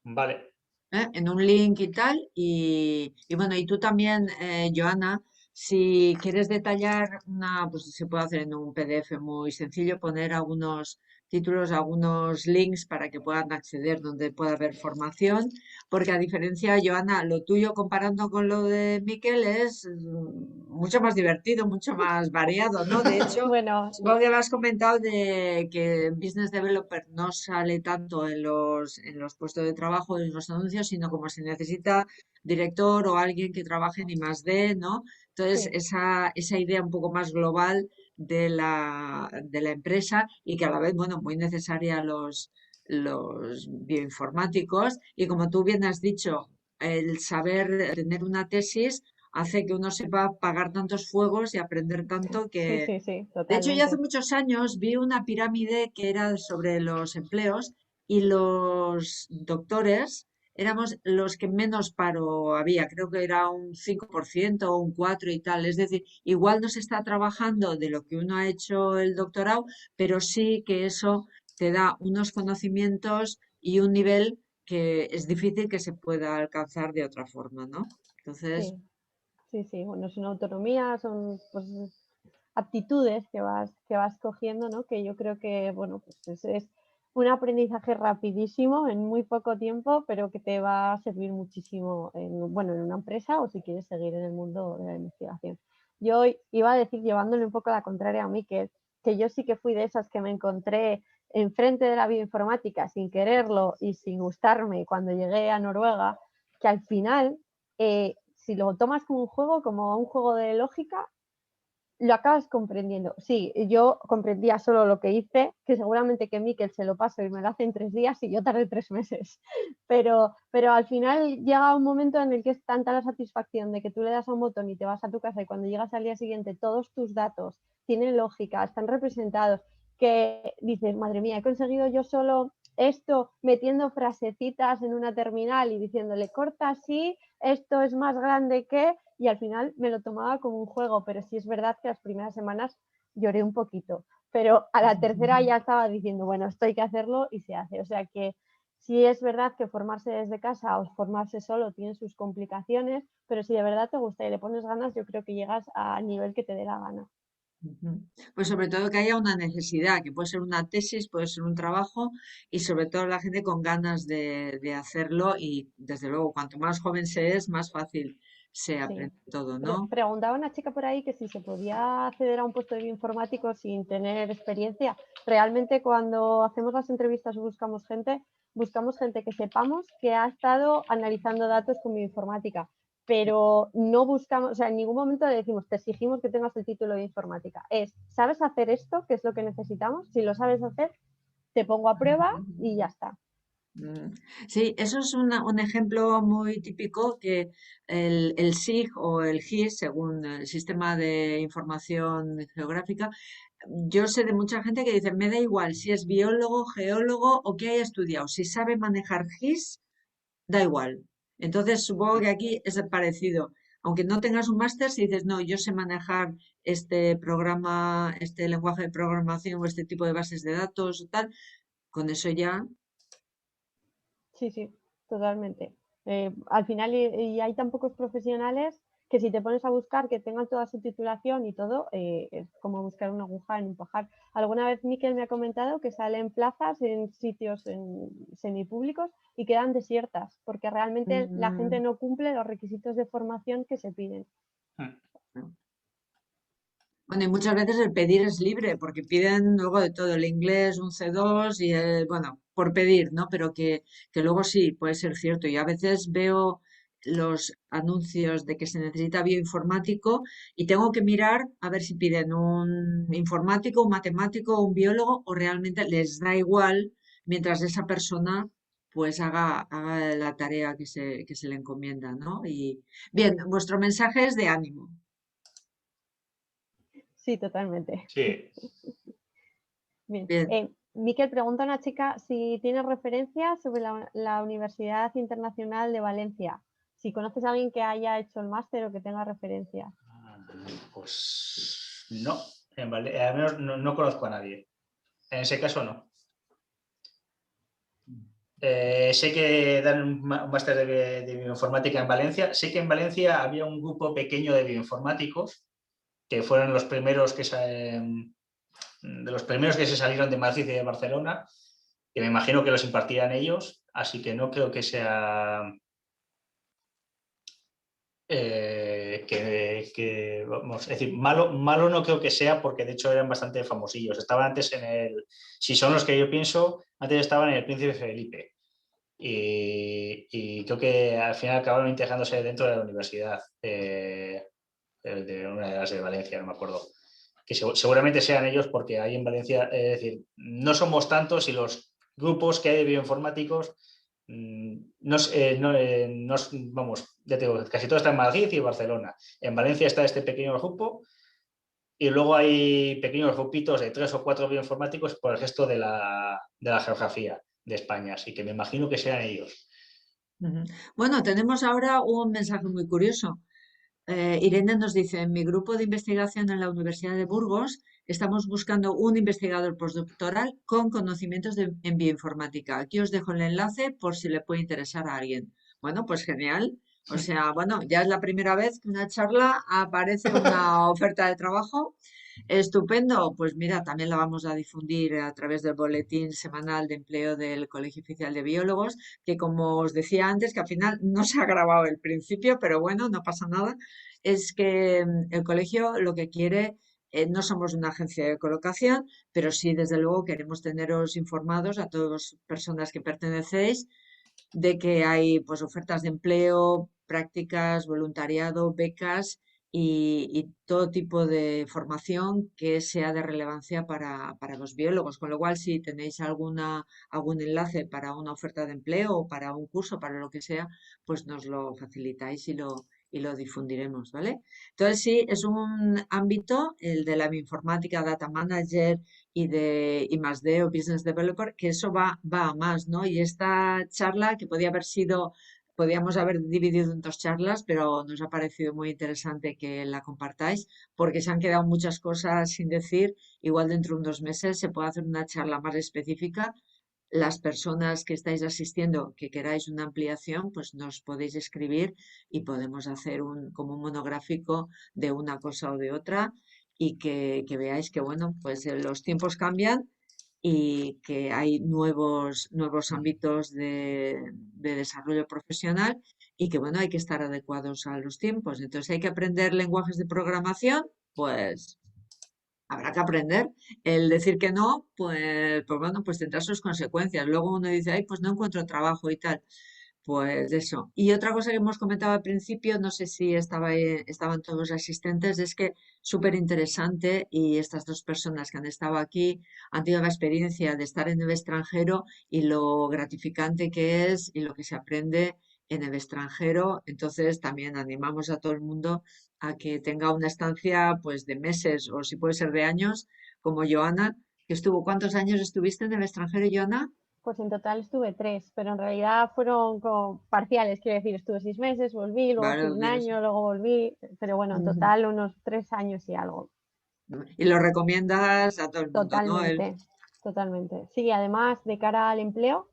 vale. en un link y tal. Y bueno, y tú también, Joana, si quieres detallar pues se puede hacer en un PDF muy sencillo, poner algunos títulos, algunos links para que puedan acceder donde pueda haber formación, porque a diferencia, Joana, lo tuyo comparando con lo de Miquel es mucho más divertido, mucho más variado, ¿no? De hecho, Bueno, supongo que me has comentado de que Business Developer no sale tanto en los puestos de trabajo, en los anuncios, sino como se necesita director o alguien que trabaje en I+D, ¿no? Entonces, sí. esa idea un poco más global de la empresa y que a la vez, bueno, muy necesaria a los bioinformáticos. Y como tú bien has dicho, el saber tener una tesis hace que uno sepa apagar tantos fuegos y aprender tanto Sí, que, sí, sí, de hecho, yo hace totalmente. muchos años vi una pirámide que era sobre los empleos y los doctores éramos los que menos paro había. Creo que era un 5% o un 4% y tal. Es decir, igual no se está trabajando de lo que uno ha hecho el doctorado, pero sí que eso te da unos conocimientos y un nivel que es difícil que se pueda alcanzar de otra forma, ¿no? Entonces, Sí, sí, sí. Bueno, es una autonomía, son pues, aptitudes que vas cogiendo, ¿no? Que yo creo que, bueno, pues es un aprendizaje rapidísimo en muy poco tiempo, pero que te va a servir muchísimo bueno, en una empresa o si quieres seguir en el mundo de la investigación. Yo iba a decir, llevándole un poco a la contraria a mí, que yo sí que fui de esas que me encontré enfrente de la bioinformática sin quererlo y sin gustarme cuando llegué a Noruega, que al final, si lo tomas como un juego, como un juego de lógica, lo acabas comprendiendo. Sí, yo comprendía solo lo que hice, que seguramente que Miquel se lo paso y me lo hace en 3 días y yo tardé 3 meses. Pero al final llega un momento en el que es tanta la satisfacción de que tú le das a un botón y te vas a tu casa y cuando llegas al día siguiente todos tus datos tienen lógica, están representados, que dices, madre mía, he conseguido yo solo esto metiendo frasecitas en una terminal y diciéndole corta así, esto es más grande que, y al final me lo tomaba como un juego, pero sí es verdad que las primeras semanas lloré un poquito, pero a la tercera ya estaba diciendo, bueno, esto hay que hacerlo y se hace. O sea que sí es verdad que formarse desde casa o formarse solo tiene sus complicaciones, pero si de verdad te gusta y le pones ganas, yo creo que llegas al nivel que te dé la gana. Ujú. Pues sobre todo que haya una necesidad, que puede ser una tesis, puede ser un trabajo y sobre todo la gente con ganas de hacerlo y desde luego cuanto más joven se es, más fácil se Sí. aprende todo, ¿no? Preguntaba una chica por ahí que si se podía acceder a un puesto de bioinformático sin tener experiencia. Realmente cuando hacemos las entrevistas o buscamos gente que sepamos que ha estado analizando datos con bioinformática, pero no buscamos, o sea, en ningún momento le decimos, te exigimos que tengas el título de informática. ¿Sabes hacer esto? ¿Qué es lo que necesitamos? Si lo sabes hacer, te pongo a prueba y ya está. Mm. Sí, eso es un ejemplo muy típico que el SIG o el GIS, según el Sistema de Información Geográfica, yo sé de mucha gente que dice, me da igual si es biólogo, geólogo o que haya estudiado, si sabe manejar GIS, da igual. Entonces, supongo que aquí es parecido. Aunque no tengas un máster, si dices, no, yo sé manejar este programa, este lenguaje de programación o este tipo de bases de datos o tal, con eso ya. Sí, sí, totalmente. Al final, y hay tan pocos profesionales que si te pones a buscar que tengan toda su titulación y todo, es como buscar una aguja en un pajar. Alguna vez Miquel me ha comentado que salen plazas en sitios semipúblicos y quedan desiertas, porque realmente la gente Mm, no cumple los requisitos de formación que se piden. no. Bueno, y muchas veces el pedir es libre, porque piden luego de todo, el inglés, un C2 y bueno, por pedir, ¿no? Pero que luego sí, puede ser cierto. Y a veces veo los anuncios de que se necesita bioinformático y tengo que mirar a ver si piden un informático, un matemático, un biólogo o realmente les da igual mientras esa persona pues haga la tarea que se le encomienda, ¿no? Y bien, vuestro mensaje es de ánimo. Sí, totalmente. Sí. Bien. Bien. Miquel, pregunta a una chica si tiene referencias sobre la Universidad Internacional de Valencia. Si conoces a alguien que haya hecho el máster o que tenga referencia. Pues no, al menos no conozco a nadie. En ese caso no. Sé que dan un máster de bioinformática en Valencia. Sé que en Valencia había un grupo pequeño de bioinformáticos que fueron los primeros de los primeros que se salieron de Madrid y de Barcelona, que me imagino que los impartían ellos, así que no creo que sea vamos, es decir, malo no creo que sea, porque de hecho eran bastante famosillos. Estaban antes si son los que yo pienso, antes estaban en el Príncipe Felipe. Y creo que al final acabaron integrándose dentro de la universidad, de una de las de Valencia, no me acuerdo. Que seguramente sean ellos, porque ahí en Valencia, es decir, no somos tantos y los grupos que hay de bioinformáticos, vamos, ya te digo, casi todo está en Madrid y Barcelona. En Valencia está este pequeño grupo y luego hay pequeños grupitos de 3 o 4 bioinformáticos por el resto de la geografía de España, así que me imagino que sean ellos. Ujú. Bueno, tenemos ahora un mensaje muy curioso. Irene nos dice, en mi grupo de investigación en la Universidad de Burgos estamos buscando un investigador postdoctoral con conocimientos en bioinformática. Aquí os dejo el enlace por si le puede interesar a alguien. Bueno, pues genial. O sea, bueno, ya es la primera vez que una charla aparece una oferta de trabajo. Estupendo. Pues mira, también la vamos a difundir a través del boletín semanal de empleo del Colegio Oficial de Biólogos, que como os decía antes, que al final no se ha grabado el principio, pero bueno, no pasa nada es que el colegio lo que quiere, no somos una agencia de colocación, pero sí, desde luego, queremos teneros informados a todas las personas que pertenecéis de que hay pues ofertas de empleo, prácticas, voluntariado, becas y todo tipo de formación que sea de relevancia para los biólogos. Con lo cual, si tenéis algún enlace para una oferta de empleo o para un curso, para lo que sea, pues nos lo facilitáis y lo difundiremos, ¿vale? Entonces, sí, es un ámbito, el de la bioinformática, data manager y de I+D o business developer, que eso va a más, ¿no? Y esta charla, que podía haber sido podíamos haber dividido en 2 charlas, pero nos ha parecido muy interesante que la compartáis, porque se han quedado muchas cosas sin decir. Igual dentro de unos meses se puede hacer una charla más específica. Las personas que estáis asistiendo, que queráis una ampliación, pues nos podéis escribir y podemos hacer como un monográfico de una cosa o de otra, y que veáis que, bueno, pues los tiempos cambian y que hay nuevos ámbitos de desarrollo profesional, y que, bueno, hay que estar adecuados a los tiempos. Entonces, hay que aprender lenguajes de programación, pues habrá que aprender. El decir que no, pues bueno, pues tendrá sus consecuencias. Luego uno dice, ay, pues no encuentro trabajo y tal. Pues eso. Y otra cosa que hemos comentado al principio, no sé si estaban todos los asistentes, es que súper interesante, y estas 2 personas que han estado aquí han tenido la experiencia de estar en el extranjero y lo gratificante que es y lo que se aprende en el extranjero. Entonces también animamos a todo el mundo a que tenga una estancia pues de meses, o si puede ser de años, como Joana, que estuvo. ¿Cuántos años estuviste en el extranjero, Joana? Pues en total estuve 3, pero en realidad fueron como parciales, quiero decir, estuve 6 meses, volví, luego Vale, fui un año, luego volví, pero bueno, en Ujú. total unos 3 años y algo. Y lo recomiendas a todo el mundo, ¿no? Totalmente, totalmente. Sí, además de cara al empleo,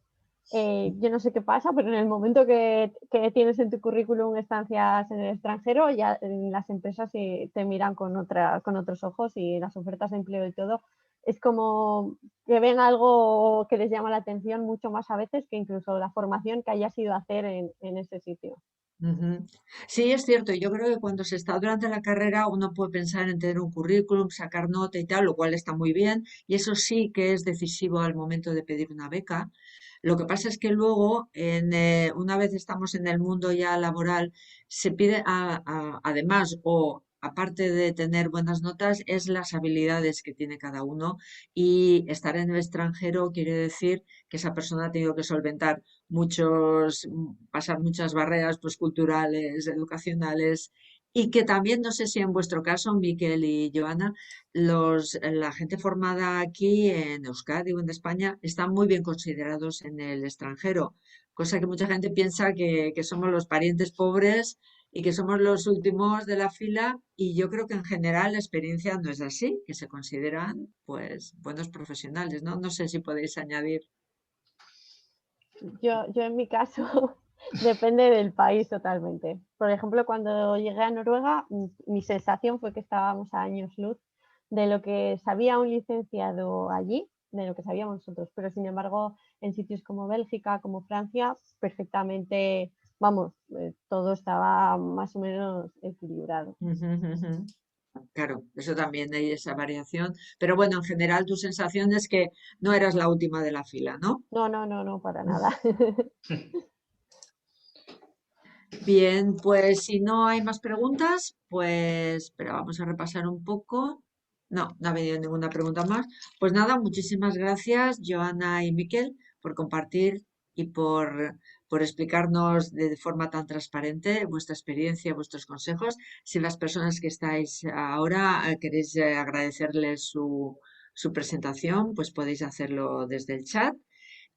yo no sé qué pasa, pero en el momento que tienes en tu currículum estancias en el extranjero, ya las empresas te miran con otros ojos, y las ofertas de empleo y todo, es como que ven algo que les llama la atención mucho más a veces que incluso la formación que hayas ido a hacer en ese sitio. Ujú. Sí, es cierto. Yo creo que cuando se está durante la carrera uno puede pensar en tener un currículum, sacar nota y tal, lo cual está muy bien, y eso sí que es decisivo al momento de pedir una beca. Lo que pasa es que luego, una vez estamos en el mundo ya laboral, se pide además, o aparte de tener buenas notas, es las habilidades que tiene cada uno, y estar en el extranjero quiere decir que esa persona ha tenido que solventar pasar muchas barreras pues, culturales, educacionales, y que también, no sé si en vuestro caso, Miquel y Joana, la gente formada aquí en Euskadi o en España están muy bien considerados en el extranjero, cosa que mucha gente piensa que somos los parientes pobres y que somos los últimos de la fila, y yo creo que en general la experiencia no es así, que se consideran pues buenos profesionales, ¿no? No sé si podéis añadir. Yo en mi caso depende del país totalmente. Por ejemplo, cuando llegué a Noruega, mi sensación fue que estábamos a años luz de lo que sabía un licenciado allí, de lo que sabíamos nosotros, pero sin embargo en sitios como Bélgica, como Francia, perfectamente, vamos, todo estaba más o menos equilibrado. Ujú, ujú. Claro, eso también hay esa variación, pero bueno, en general tu sensación es que no eras la última de la fila, ¿no? No, no, no, no, para nada. Bien, pues si no hay más preguntas, pues, pero vamos a repasar un poco. No, no ha venido ninguna pregunta más. Pues nada, muchísimas gracias, Joana y Miquel, por compartir y por explicarnos de forma tan transparente vuestra experiencia, vuestros consejos. Si las personas que estáis ahora queréis agradecerles su presentación, pues podéis hacerlo desde el chat.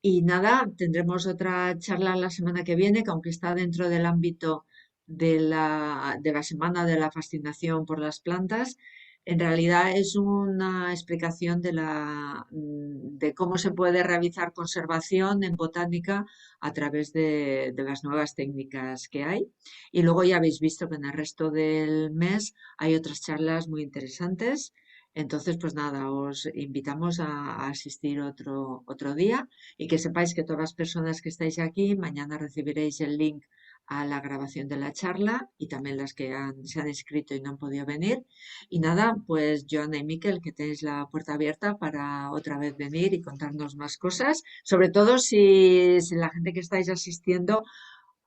Y nada, tendremos otra charla la semana que viene, que aunque está dentro del ámbito de la semana de la fascinación por las plantas, en realidad es una explicación de cómo se puede realizar conservación en botánica a través de las nuevas técnicas que hay. Y luego ya habéis visto que en el resto del mes hay otras charlas muy interesantes. Entonces, pues nada, os invitamos a asistir otro día, y que sepáis que todas las personas que estáis aquí, mañana recibiréis el link a la grabación de la charla, y también las que se han inscrito y no han podido venir. Y nada, pues Joana y Miquel, que tenéis la puerta abierta para otra vez venir y contarnos más cosas, sobre todo si la gente que estáis asistiendo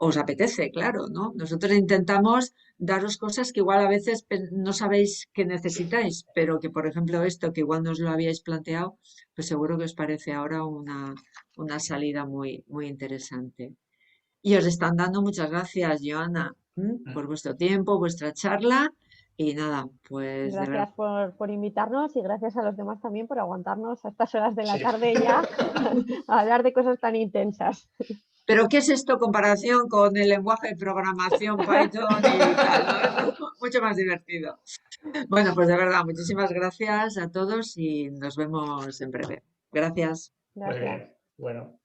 os apetece, claro, ¿no? Nosotros intentamos daros cosas que igual a veces no sabéis que necesitáis, pero que, por ejemplo, esto que igual no os lo habíais planteado, pues seguro que os parece ahora una salida muy, muy interesante. Y os están dando muchas gracias, Joana, por vuestro tiempo, vuestra charla, y nada, pues de verdad. Gracias por invitarnos, y gracias a los demás también por aguantarnos a estas horas de la Sí. tarde ya a hablar de cosas tan intensas. pero ¿qué es esto en comparación con el lenguaje de programación Python y tal, ¿no? Mucho más divertido. Bueno, pues de verdad, muchísimas gracias a todos y nos vemos en breve. Gracias. Muy Gracias. bien. Bueno.